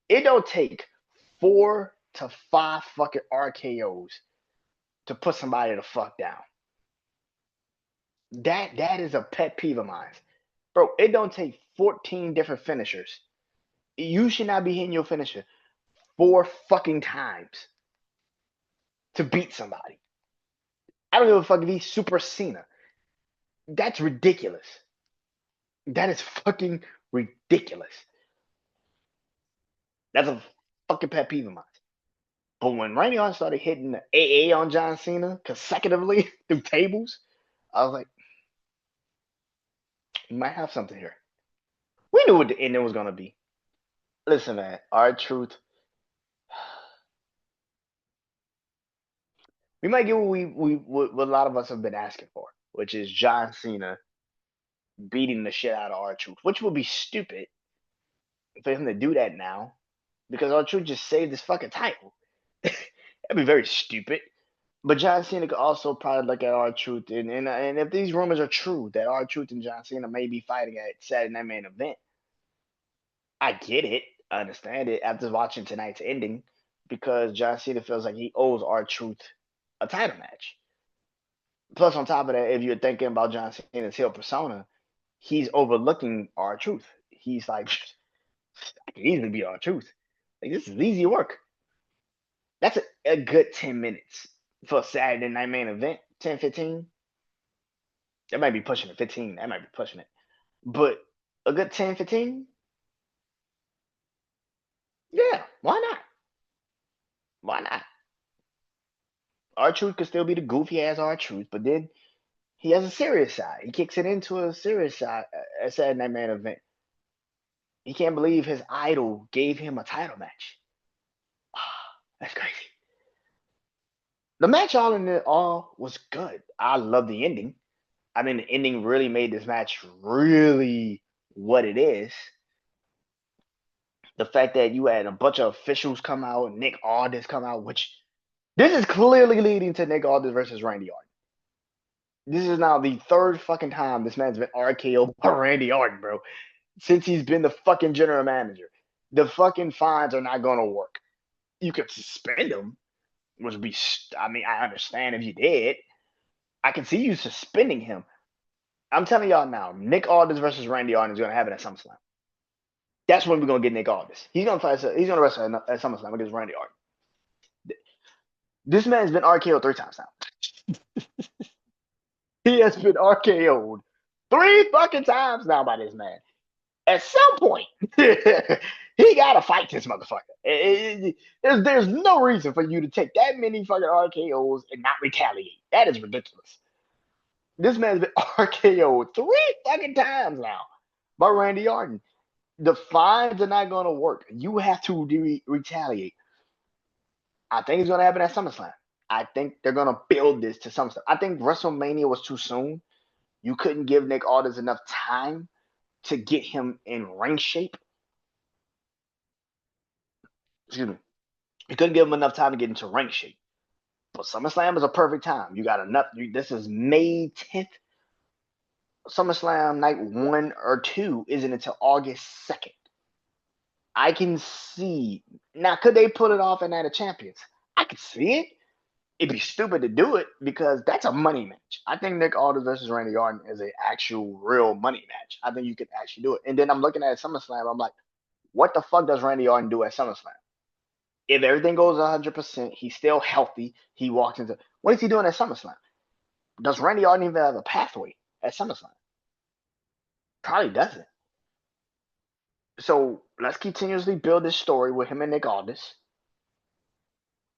It don't take 4 to 5 fucking RKO's to put somebody the fuck down. That is a pet peeve of mine. Bro, it don't take 14 different finishers. You should not be hitting your finisher 4 fucking times to beat somebody. I don't give a fuck if he's Super Cena. That's ridiculous. That is fucking ridiculous. That's a fucking pet peeve of mine. But when Randy Orton started hitting the AA on John Cena consecutively through tables, I was like, we might have something here. We knew what the ending was gonna be. Listen, man, R-Truth. We might get what a lot of us have been asking for, which is John Cena beating the shit out of R-Truth, which would be stupid for him to do that now because R-Truth just saved his fucking title. That'd be very stupid. But John Cena could also probably look at R-Truth and if these rumors are true that R-Truth and John Cena may be fighting at Saturday Night Main Event, I get it. I understand it after watching tonight's ending because John Cena feels like he owes R-Truth a title match. Plus, on top of that, if you're thinking about John Cena's heel persona, he's overlooking R-Truth. He's like, I can easily be R-Truth. Like, this is easy work. That's a good 10 minutes for a Saturday Night Main Event. 10, 15. That might be pushing it. 15. That might be pushing it. But a good 10, 15? Yeah, why not? Why not? R-Truth could still be the goofy ass R-Truth, but then he has a serious side. He kicks it into a serious side at Saturday Night Main Event. He can't believe his idol gave him a title match. That's crazy. The match all in all was good. I love the ending. I mean, the ending really made this match really what it is. The fact that you had a bunch of officials come out, Nick Aldis come out, which this is clearly leading to Nick Aldis versus Randy Orton. This is now the third fucking time this man's been RKO'd by Randy Orton, bro. Since he's been the fucking general manager. The fucking fines are not going to work. You could suspend him, which would be, I mean, I understand if you did. I can see you suspending him. I'm telling y'all now, Nick Aldis versus Randy Orton is going to happen at SummerSlam. That's when we're going to get Nick Aldis. He's going to fight. He's going to wrestle at SummerSlam against Randy Orton. This man's been RKO'd 3 times now. He has been RKO'd 3 fucking times now by this man. At some point, he gotta fight this motherfucker. There's no reason for you to take that many fucking RKO's and not retaliate. That is ridiculous. This man's been RKO'd 3 fucking times now by Randy Orton. The fines are not gonna work. You have to retaliate. I think it's gonna happen at SummerSlam. I think they're gonna build this to SummerSlam. I think WrestleMania was too soon. You couldn't give Nick Aldis enough time to get him in ring shape. Excuse me. You couldn't give him enough time to get into ring shape. But SummerSlam is a perfect time. You got enough. This is May 10th. SummerSlam night 1 or 2 isn't until August 2nd. I can see. Now, could they put it off at Night of Champions? I could see it. It'd be stupid to do it because that's a money match. I think Nick Aldis versus Randy Orton is an actual real money match. I think you could actually do it. And then I'm looking at SummerSlam. I'm like, what the fuck does Randy Orton do at SummerSlam? If everything goes 100%, he's still healthy. He walks into what is he doing at SummerSlam? Does Randy Orton even have a pathway at SummerSlam? Probably doesn't. So let's continuously build this story with him and Nick Aldis.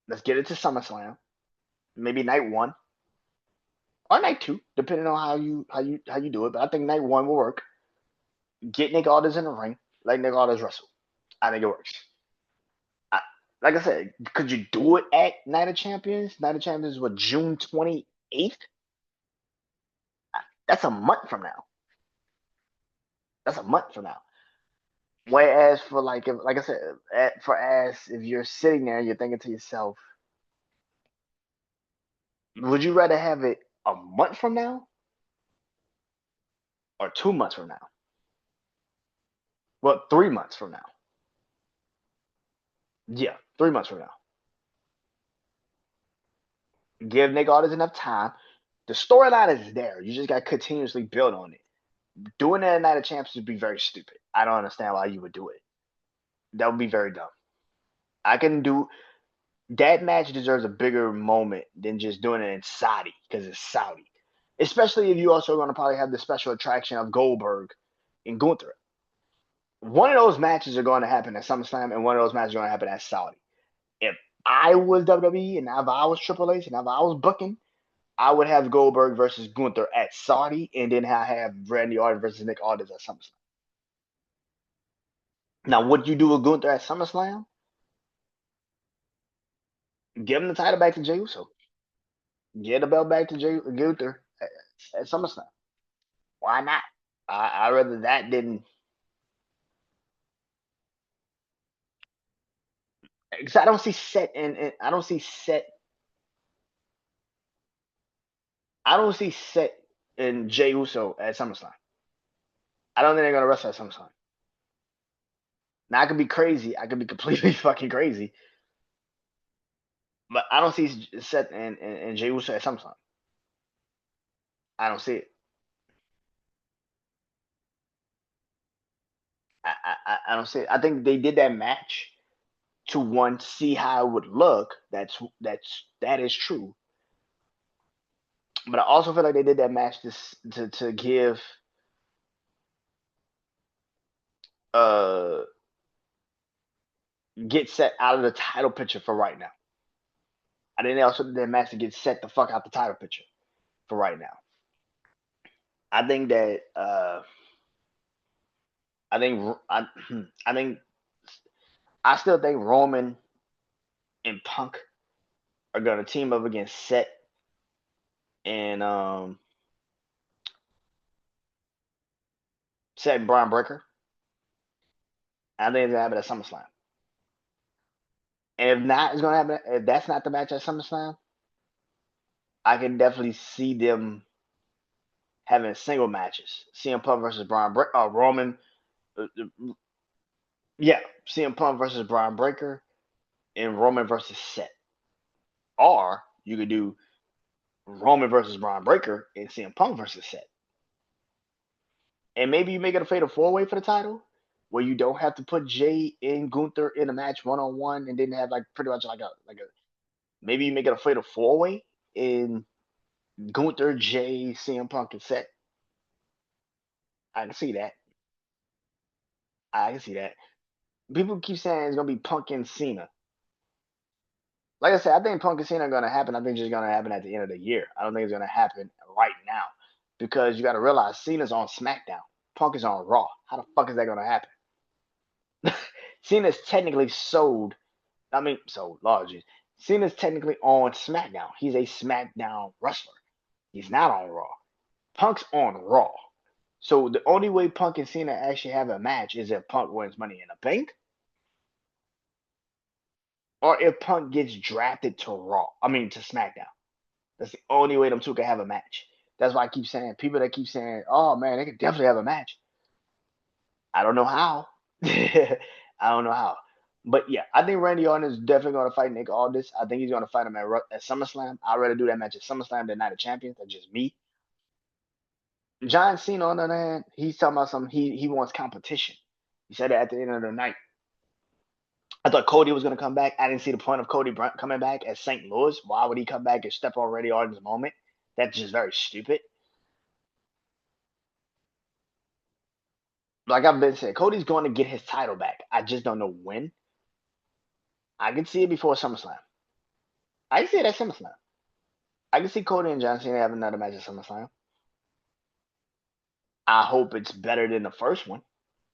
Let's get it to SummerSlam. Maybe night 1 or night 2, depending on how you do it. But I think night 1 will work. Get Nick Aldis in the ring, let Nick Aldis wrestle. I think it works. Like I said, could you do it at Night of Champions? Night of Champions was June 28th. That's a month from now. That's a month from now. Whereas for like, if, like I said, for as if you're sitting there and you're thinking to yourself, would you rather have it a month from now or 2 months from now? Well, 3 months from now. Yeah, 3 months from now. Give Nick Aldis enough time. The storyline is there. You just got to continuously build on it. Doing that at Night of Champs would be very stupid. I don't understand why you would do it. That would be very dumb. I can do that match deserves a bigger moment than just doing it in Saudi because it's Saudi. Especially if you also going to probably have the special attraction of Goldberg and Gunther. One of those matches are going to happen at SummerSlam, and one of those matches are going to happen at Saudi. If I was WWE and if I was Triple H and if I was booking, I would have Goldberg versus Gunther at Saudi, and then I have Randy Orton versus Nick Aldis at SummerSlam. Now, what you do with Gunther at SummerSlam? Give him the title back to Jey Uso. Get the belt back to Gunther at SummerSlam. Why not? I rather that than because I don't see set and I don't see set I don't see set in Jey Uso at SummerSlam. I don't think they're gonna wrestle at SummerSlam. Now I could be crazy. I could be completely fucking crazy, but I don't see set and Jey Uso at SummerSlam. I don't see it. I don't see it. I think they did that match to one see how it would look. That is true. But I also feel like they did that match to give uh get set out of the title picture for right now. I think they also did that match to get set the fuck out the title picture for right now. I think that I think I think I still think Roman and Punk are gonna team up against Set and Set and Braun Breaker. I think it's gonna happen at SummerSlam. And if not, it's gonna happen. If that's not the match at SummerSlam, I can definitely see them having single matches. CM Punk versus Roman. Yeah, CM Punk versus Braun Breaker and Roman versus Set. Or you could do Roman versus Braun Breaker and CM Punk versus Set. And maybe you make it a fatal four way for the title, where you don't have to put Jay and Gunther in a match 1-on-1, and then have like pretty much like a maybe you make it a fatal four way in Gunther, Jay, CM Punk, and Set. I can see that. I can see that. People keep saying it's gonna be Punk and Cena. Like I said, I think Punk and Cena are gonna happen. I think it's just gonna happen at the end of the year. I don't think it's gonna happen right now because you got to realize Cena's on SmackDown. Punk is on Raw. How the fuck is that gonna happen? Cena's technically sold. I mean, sold largely. Cena's technically on SmackDown. He's a SmackDown wrestler. He's not on Raw. Punk's on Raw. So the only way Punk and Cena actually have a match is if Punk wins Money in the Bank, or if Punk gets drafted to Raw. I mean to SmackDown. That's the only way them two can have a match. That's why I keep saying people that keep saying, "Oh man, they could definitely have a match." I don't know how. I don't know how. But yeah, I think Randy Orton is definitely going to fight Nick Aldis. I think he's going to fight him at SummerSlam. I'd rather do that match at SummerSlam than Night of Champions. That's just me. John Cena, on the other hand, he's talking about something. He wants competition. He said it at the end of the night. I thought Cody was going to come back. I didn't see the point of Cody coming back at St. Louis. Why would he come back and step on Randy Orton's moment? That's just very stupid. Like I've been saying, Cody's going to get his title back. I just don't know when. I can see it before SummerSlam. I can see it at SummerSlam. I can see Cody and John Cena having another match at SummerSlam. I hope it's better than the first one.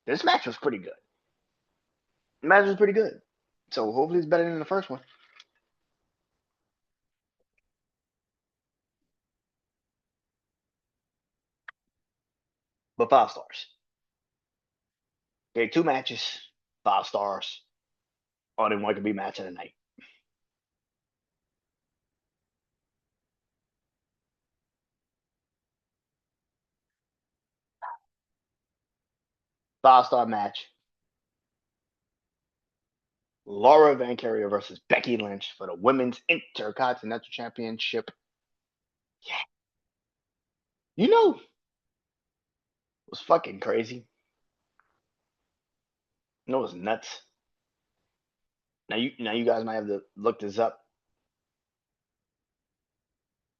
This match was pretty good. The match was pretty good. So hopefully it's better than the first one. But 5 stars. Pick 2 matches, 5 stars. Only one could be match of the night. 5-star match. Laura Van Carrier versus Becky Lynch for the Women's Intercontinental Championship. Yeah. You know, it was fucking crazy. You know, it was nuts. Now you guys might have to look this up.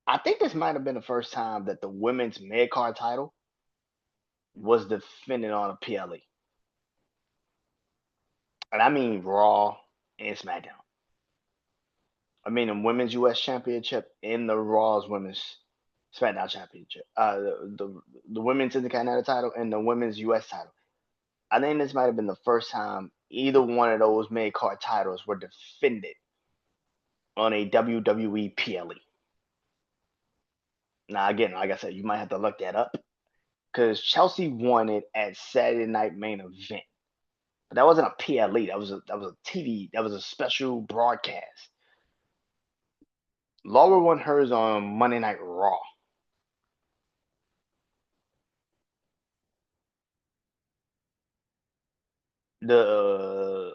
I think this might have been the first time that the women's mid card title was defended on a PLE. And I mean Raw and SmackDown. I mean the women's US championship and the Raw's women's SmackDown championship. The women's Intercontinental title and the women's US title. I think this might have been the first time either one of those mid card titles were defended on a WWE PLE. Now again, like I said, you might have to look that up because Chelsea won it at Saturday Night Main Event. But that wasn't a PLE. That was a TV. That was a special broadcast. Laura won hers on Monday Night Raw. The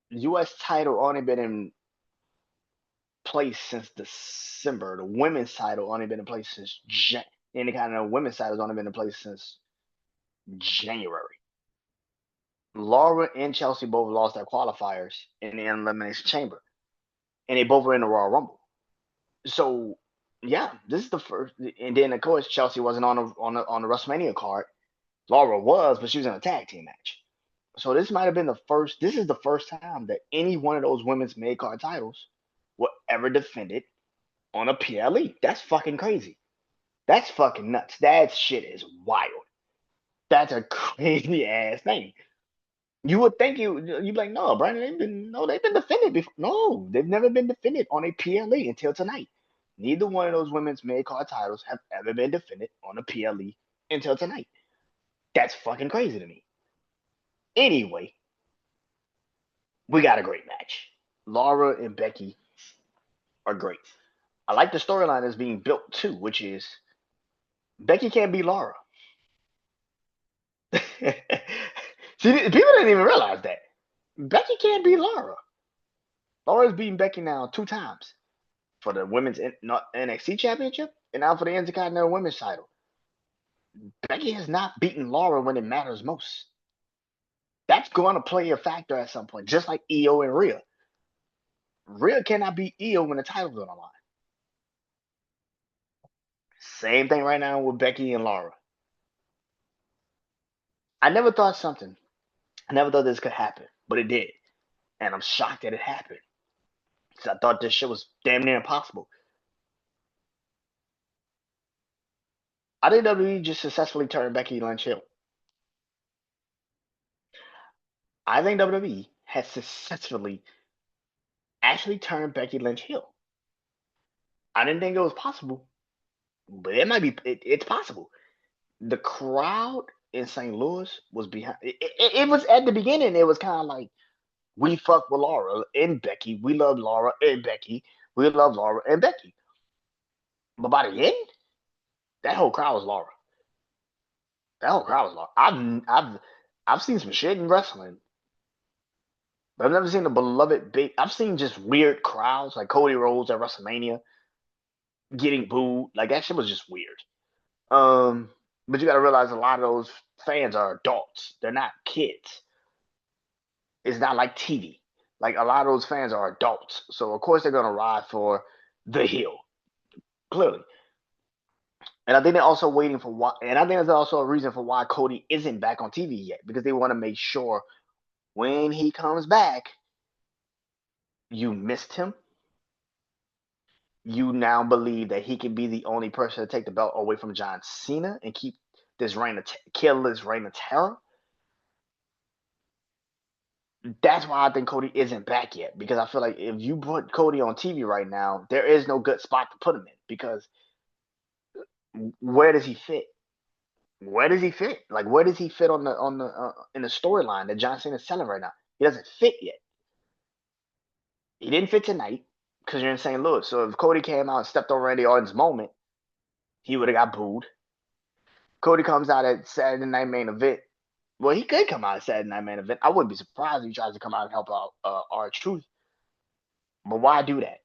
U.S. title only been in place since December. The women's title only been in place since any kind of women's title has only been in place since January. Laura and Chelsea both lost their qualifiers in the Elimination Chamber, and they both were in the Royal Rumble. So yeah, this is the first. And then of course Chelsea wasn't on the WrestleMania card. Laura was, but she was in a tag team match. So this might have been the first. This is the first time that any one of those women's mid card titles were ever defended on a PLE. That's fucking crazy. That's fucking nuts. That shit is wild. That's a crazy ass thing. You would think you'd be like, no, Brandon, they've been defended before. No, they've never been defended on a PLE until tonight. Neither one of those women's mid card titles have ever been defended on a PLE until tonight. That's fucking crazy to me. Anyway, we got a great match. Laura and Becky are great. I like the storyline that's being built too, which is Becky can't beat Laura. See, people didn't even realize that. Becky can't beat Laura. Laura's beaten Becky now 2 times for the women's NXT championship and now for the Intercontinental Women's title. Becky has not beaten Laura when it matters most. That's going to play a factor at some point, just like Io and Rhea. Rhea cannot beat Io when the title's on the line. Same thing right now with Becky and Laura. I never thought this could happen, but it did. And I'm shocked that it happened. Because I thought this shit was damn near impossible. I think WWE just successfully turned Becky Lynch heel. I think WWE has successfully actually turned Becky Lynch heel. I didn't think it was possible, but it's possible. The crowd in St. Louis was behind. It was at the beginning. It was kind of like we fuck with Laura and Becky. We love Laura and Becky. We love Laura and Becky. But by the end, that whole crowd was Laura. That whole crowd was Laura. I've seen some shit in wrestling, but I've never seen a beloved big. I've seen just weird crowds like Cody Rhodes at WrestleMania getting booed. Like that shit was just weird. But you got to realize a lot of those fans are adults. They're not kids. It's not like TV. Like a lot of those fans are adults, so of course they're gonna ride for the heel, clearly. And I think they're also waiting for why. And I think there's also a reason for why Cody isn't back on TV yet, because they want to make sure when he comes back, you missed him. You now believe that he can be the only person to take the belt away from John Cena and keep this kill this reign of terror. That's why I think Cody isn't back yet, because I feel like if you put Cody on TV right now, there is no good spot to put him in, because where does he fit? Where does he fit? Like, where does he fit on the in the storyline that John Cena is selling right now? He doesn't fit yet. He didn't fit tonight because you're in St. Louis. So if Cody came out and stepped on Randy Orton's moment, he would have got booed. Cody comes out at Saturday Night Main Event. Well, he could come out at Saturday Night Main Event. I wouldn't be surprised if he tries to come out and help out R-Truth. But why do that?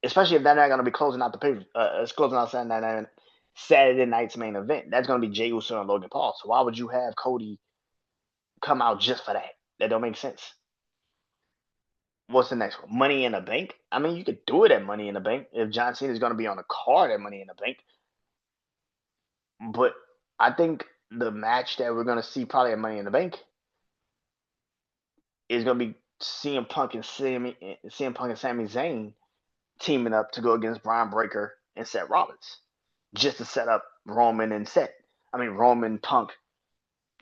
Especially if they're not going to be closing out the paper. It's closing out Saturday night's main event. That's going to be Jey Uso and Logan Paul. So why would you have Cody come out just for that? That don't make sense. What's the next one? Money in the Bank. I mean, you could do it at Money in the Bank if John Cena is going to be on the card at Money in the Bank. But I think the match that we're going to see probably at Money in the Bank is going to be CM Punk and Sami Zayn teaming up to go against Braun Breaker and Seth Rollins, just to set up Roman Punk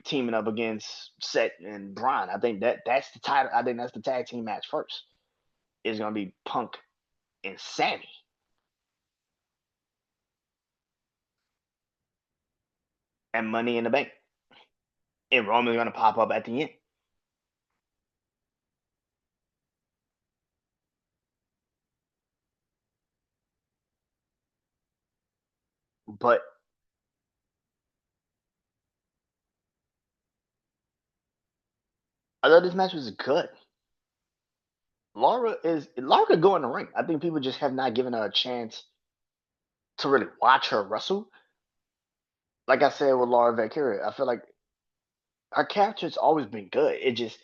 teaming up against Seth and Braun. I think that's the title. I think that's the tag team match first. It's gonna be Punk and Sammy. And Money in the Bank. And Roman's gonna pop up at the end. But I thought this match was good. Laura could go in the ring. I think people just have not given her a chance to really watch her wrestle. Like I said with Laura Valkyria, I feel like her character's always been good. It just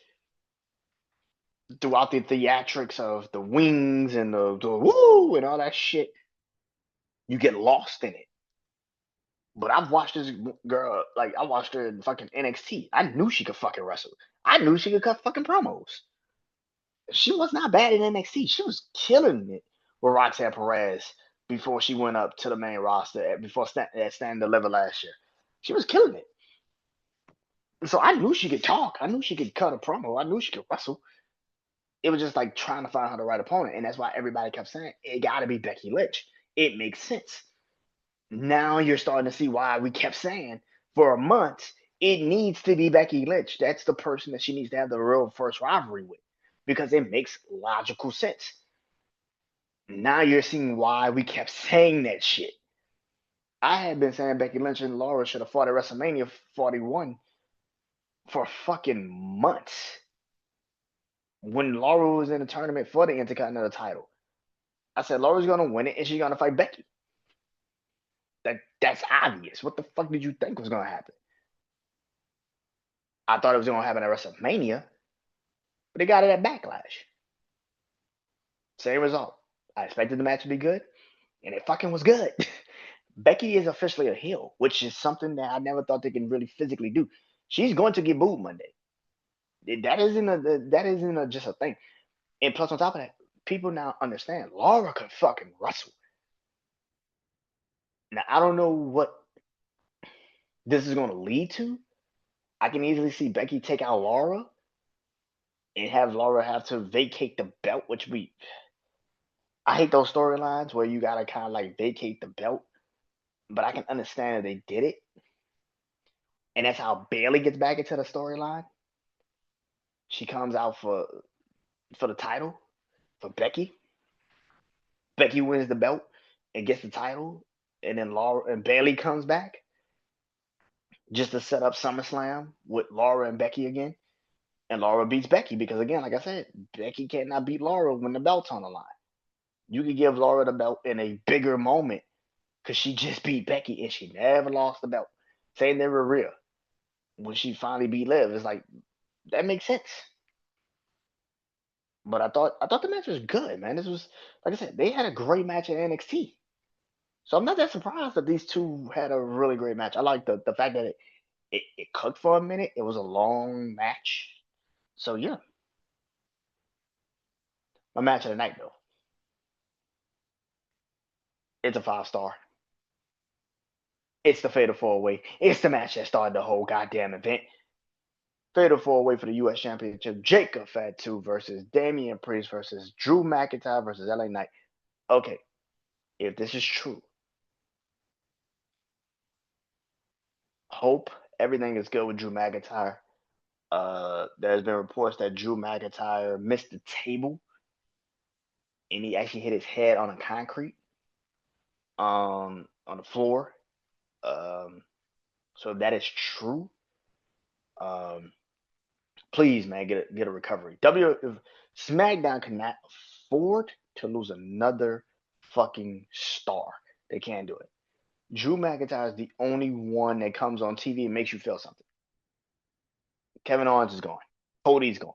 throughout the theatrics of the wings and the woo and all that shit, you get lost in it. But I've watched this girl, like I watched her in fucking NXT. I knew she could fucking wrestle. I knew she could cut fucking promos. She was not bad in NXT. She was killing it with Roxanne Perez before she went up to the main roster before Stand Deliver last year. She was killing it. So I knew she could talk. I knew she could cut a promo. I knew she could wrestle. It was just like trying to find her the right opponent. And that's why everybody kept saying it got to be Becky Lynch. It makes sense. Now you're starting to see why we kept saying for a month it needs to be Becky Lynch. That's the person that she needs to have the real first rivalry with because it makes logical sense. Now you're seeing why we kept saying that shit. I had been saying Becky Lynch and Laura should have fought at WrestleMania 41 for fucking months when Laura was in the tournament for the Intercontinental title. I said Laura's gonna win it and she's gonna fight Becky. That's obvious. What the fuck did you think was gonna happen? I thought it was gonna happen at WrestleMania, but they got it at Backlash. Same result. I expected the match to be good, and it fucking was good. Becky is officially a heel, which is something that I never thought they can really physically do. She's going to get booed Monday. That isn't just a thing. And plus, on top of that, people now understand Laura could fucking wrestle. Now I don't know what this is going to lead to. I can easily see Becky take out Laura and have Laura have to vacate the belt, which I hate those storylines where you gotta kind of like vacate the belt, but I can understand that they did it, and that's how Bailey gets back into the storyline. She comes out for the title for Becky. Becky wins the belt and gets the title, and then Laura and Bailey comes back just to set up SummerSlam with Laura and Becky again. And Laura beats Becky because again, like I said, Becky cannot beat Laura when the belt's on the line. You could give Laura the belt in a bigger moment because she just beat Becky and she never lost the belt. Same thing with Rhea. When she finally beat Liv, it's like that makes sense. But I thought the match was good, man. This was like I said, they had a great match in NXT. So I'm not that surprised that these two had a really great match. I like the fact that it cooked for a minute. It was a long match. So yeah, my match of the night though. It's a 5 star. It's the Fatal 4-Way. It's the match that started the whole goddamn event. Fatal 4-Way for the U.S. Championship. Jacob Fatu versus Damian Priest versus Drew McIntyre versus LA Knight. Okay, if this is true, Hope everything is good with Drew McIntyre. There's been reports that Drew McIntyre missed the table and he actually hit his head on the concrete, on the floor. Um, so if that is true, um, please, man, get a recovery. If SmackDown cannot afford to lose another fucking star. They can't do it. Drew McIntyre is the only one that comes on TV and makes you feel something. Kevin Owens is gone. Cody's gone.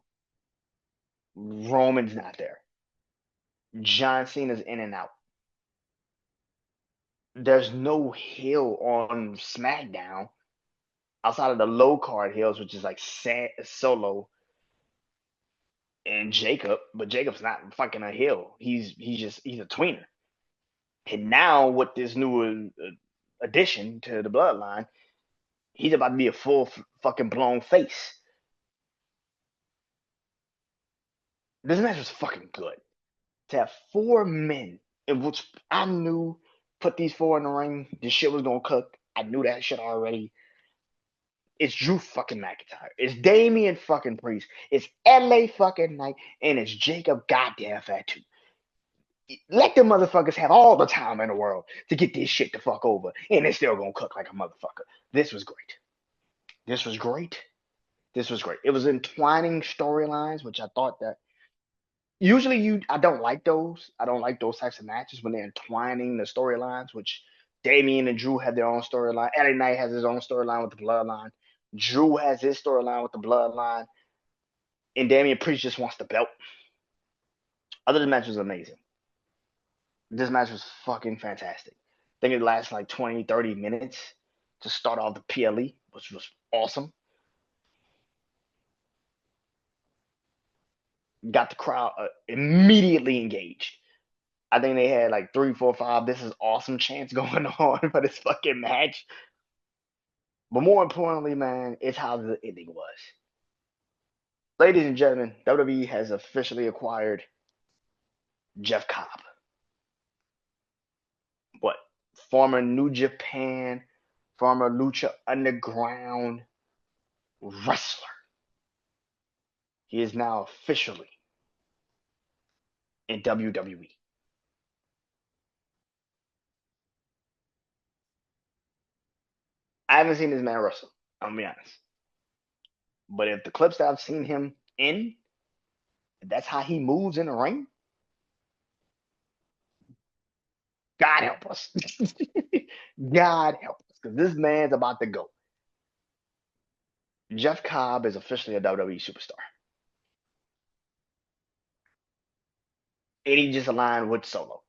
Roman's not there. John Cena's in and out. There's no heel on SmackDown outside of the low card heels, which is like Solo and Jacob. But Jacob's not fucking a heel. He's a tweener. And now with this new addition to the bloodline, he's about to be a full fucking blown face. This match was fucking good. To have four men, in which I knew put these four in the ring, this shit was gonna cook. I knew that shit already. It's Drew fucking McIntyre. It's Damian fucking Priest. It's LA fucking Knight. And it's Jacob goddamn Fatu. Let the motherfuckers have all the time in the world to get this shit the fuck over. And it's still gonna cook like a motherfucker. This was great. This was great. This was great. It was entwining storylines, which I thought that usually I don't like those. I don't like those types of matches when they're entwining the storylines, which Damian and Drew have their own storyline. LA Knight has his own storyline with the bloodline. Drew has his storyline with the bloodline. And Damian Priest just wants the belt. Other than the match was amazing. This match was fucking fantastic. I think it lasted like 20, 30 minutes to start off the PLE, which was awesome. Got the crowd immediately engaged. I think they had like 3, 4, 5. This is awesome chants going on for this fucking match. But more importantly, man, it's how the ending was. Ladies and gentlemen, WWE has officially acquired Jeff Cobb. What? Former New Japan, former Lucha Underground wrestler. He is now officially in WWE. I haven't seen this man wrestle. I'm gonna be honest. But if the clips that I've seen him in, that's how he moves in the ring, God help us. God help us. Because this man's about to go. Jeff Cobb is officially a WWE superstar. And he just aligned with Solo.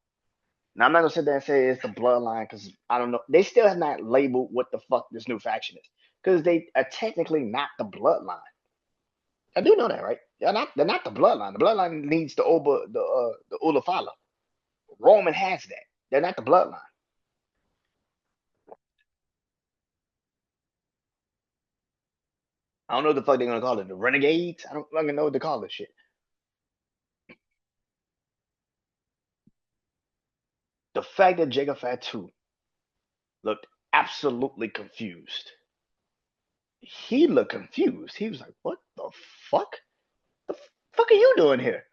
Now, I'm not going to sit there and say it's the bloodline because I don't know. They still have not labeled what the fuck this new faction is. Because they are technically not the bloodline. I do know that, right? They're not the bloodline. The bloodline needs the Ulafala. Roman has that. They're not the bloodline. I don't know what the fuck they're gonna call it. The Renegades? I don't fucking know what to call this shit. The fact that Jacob Fatu looked absolutely confused. He looked confused. He was like, "What the fuck? The fuck are you doing here?"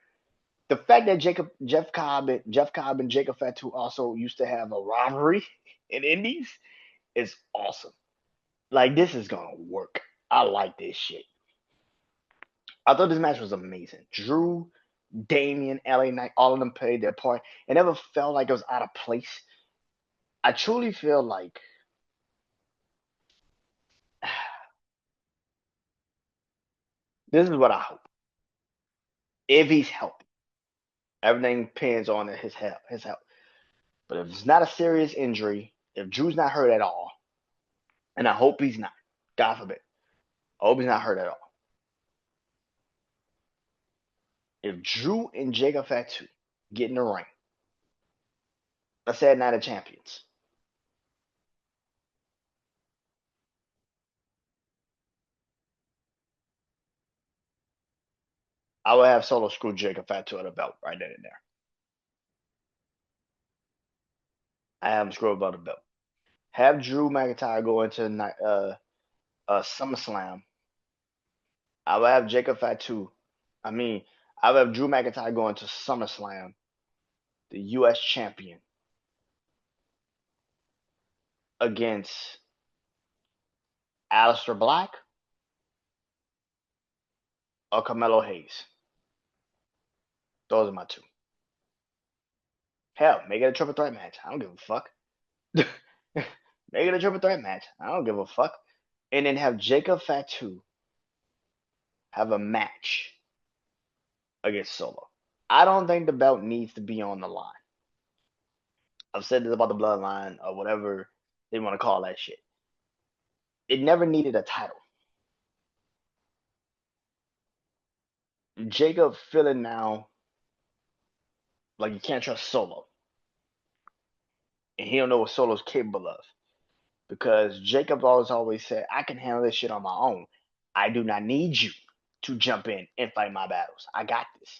The fact that Jeff Cobb and Jacob Fatu also used to have a rivalry in Indies is awesome. Like this is gonna work. I like this shit. I thought this match was amazing. Drew, Damian, LA Knight, all of them played their part. It never felt like it was out of place. I truly feel like this is what I hope. If he's healthy, everything depends on his health. His health. But if it's not a serious injury, if Drew's not hurt at all, and I hope he's not, God forbid, I hope he's not hurt at all. If Drew and Jacob Fatu get in the ring, let's say Night of Champions, I would have Solo screw Jacob Fatu at a belt right then and there. I have him screw about the belt. Have Drew McIntyre go into SummerSlam, I would have Jacob Fatu. I would have Drew McIntyre going to SummerSlam, the U.S. champion, against Aleister Black or Carmelo Hayes. Those are my two. Hell, make it a triple threat match. I don't give a fuck. Make it a triple threat match. I don't give a fuck. And then have Jacob Fatu have a match against Solo. I don't think the belt needs to be on the line. I've said this about the bloodline or whatever they want to call that shit. It never needed a title. Jacob feeling now like you can't trust Solo. And he don't know what Solo's capable of. Because Jacob always said, I can handle this shit on my own. I do not need you to jump in and fight my battles. I got this.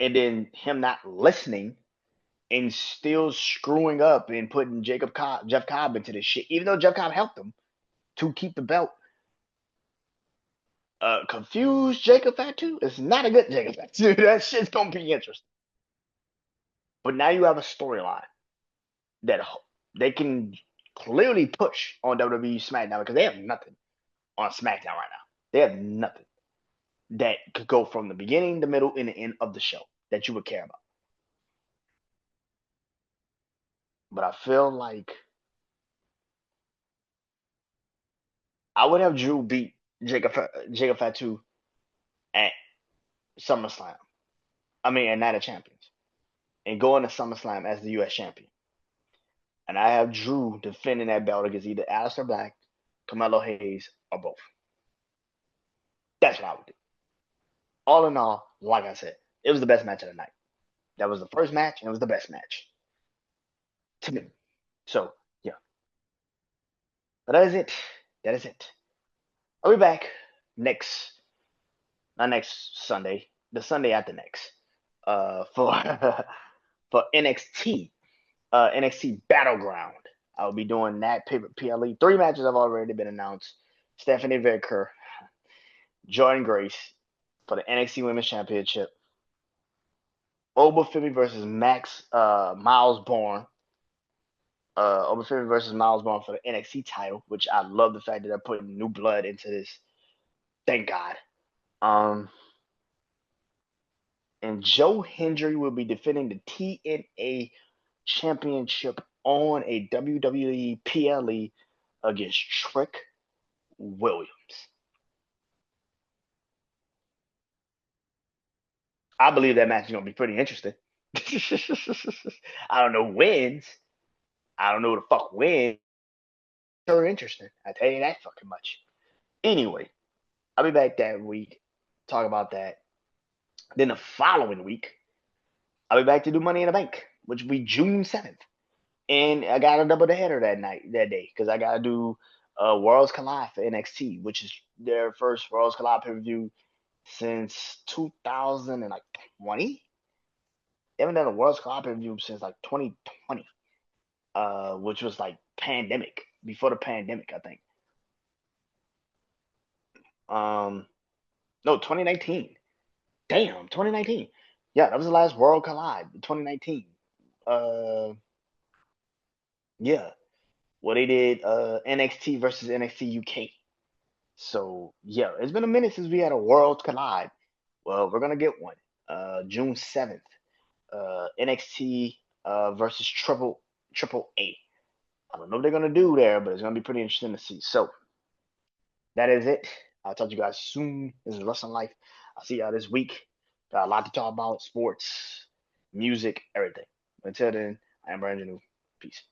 And then him not listening and still screwing up and putting Jeff Cobb into this shit, even though Jeff Cobb helped him to keep the belt. Confused Jacob Fatu is not a good Jacob Fatu. That shit's gonna be interesting. But now you have a storyline that they can clearly push on WWE SmackDown because they have nothing on SmackDown right now. They have nothing that could go from the beginning, the middle, and the end of the show that you would care about. But I feel like I would have Drew beat Jacob Fatu at SummerSlam. At Night of Champions, and go into SummerSlam as the U.S. champion. And I have Drew defending that belt against either Aleister Black, Carmelo Hayes, or both. That's what I would do. All in all, like I said, it was the best match of the night. That was the first match, and it was the best match to me. So, yeah. But that is it. That is it. I'll be back not next Sunday, the Sunday after next, for for NXT Battleground. I'll be doing that PLE. 3 matches have already been announced. Stephanie Vicker, Jordan Grace for the NXT Women's Championship. Oba Femi versus Miles Bourne. Oba Femi versus Miles Bourne for the NXT title, which I love the fact that they're putting new blood into this. Thank God. And Joe Hendry will be defending the TNA Championship on a WWE PLE against Trick Williams. I believe that match is going to be pretty interesting. I don't know who wins. I don't know who the fuck wins. Sure interesting. I tell you that fucking much. Anyway, I'll be back that week. Talk about that. Then the following week, I'll be back to do Money in the Bank, which will be June 7th. And I got a double header that day, because I got to do Worlds Collide for NXT, which is their first Worlds Collide pay-per-view since 2020. They haven't done a Worlds Collide pay-per-view since like 2020, which was like pandemic, before the pandemic, I think. No, 2019. Damn, 2019. Yeah, that was the last World Collide, 2019. Yeah, well, they did NXT versus NXT UK. So yeah, it's been a minute since we had a World Collide. Well, we're gonna get one. June 7th. NXT versus Triple A. I don't know what they're gonna do there, but it's gonna be pretty interesting to see. So that is it. I'll talk to you guys soon. This is Wrestling Life. I'll see y'all this week. Got a lot to talk about: sports, music, everything. Until then, I am BrandonJaneau. Peace.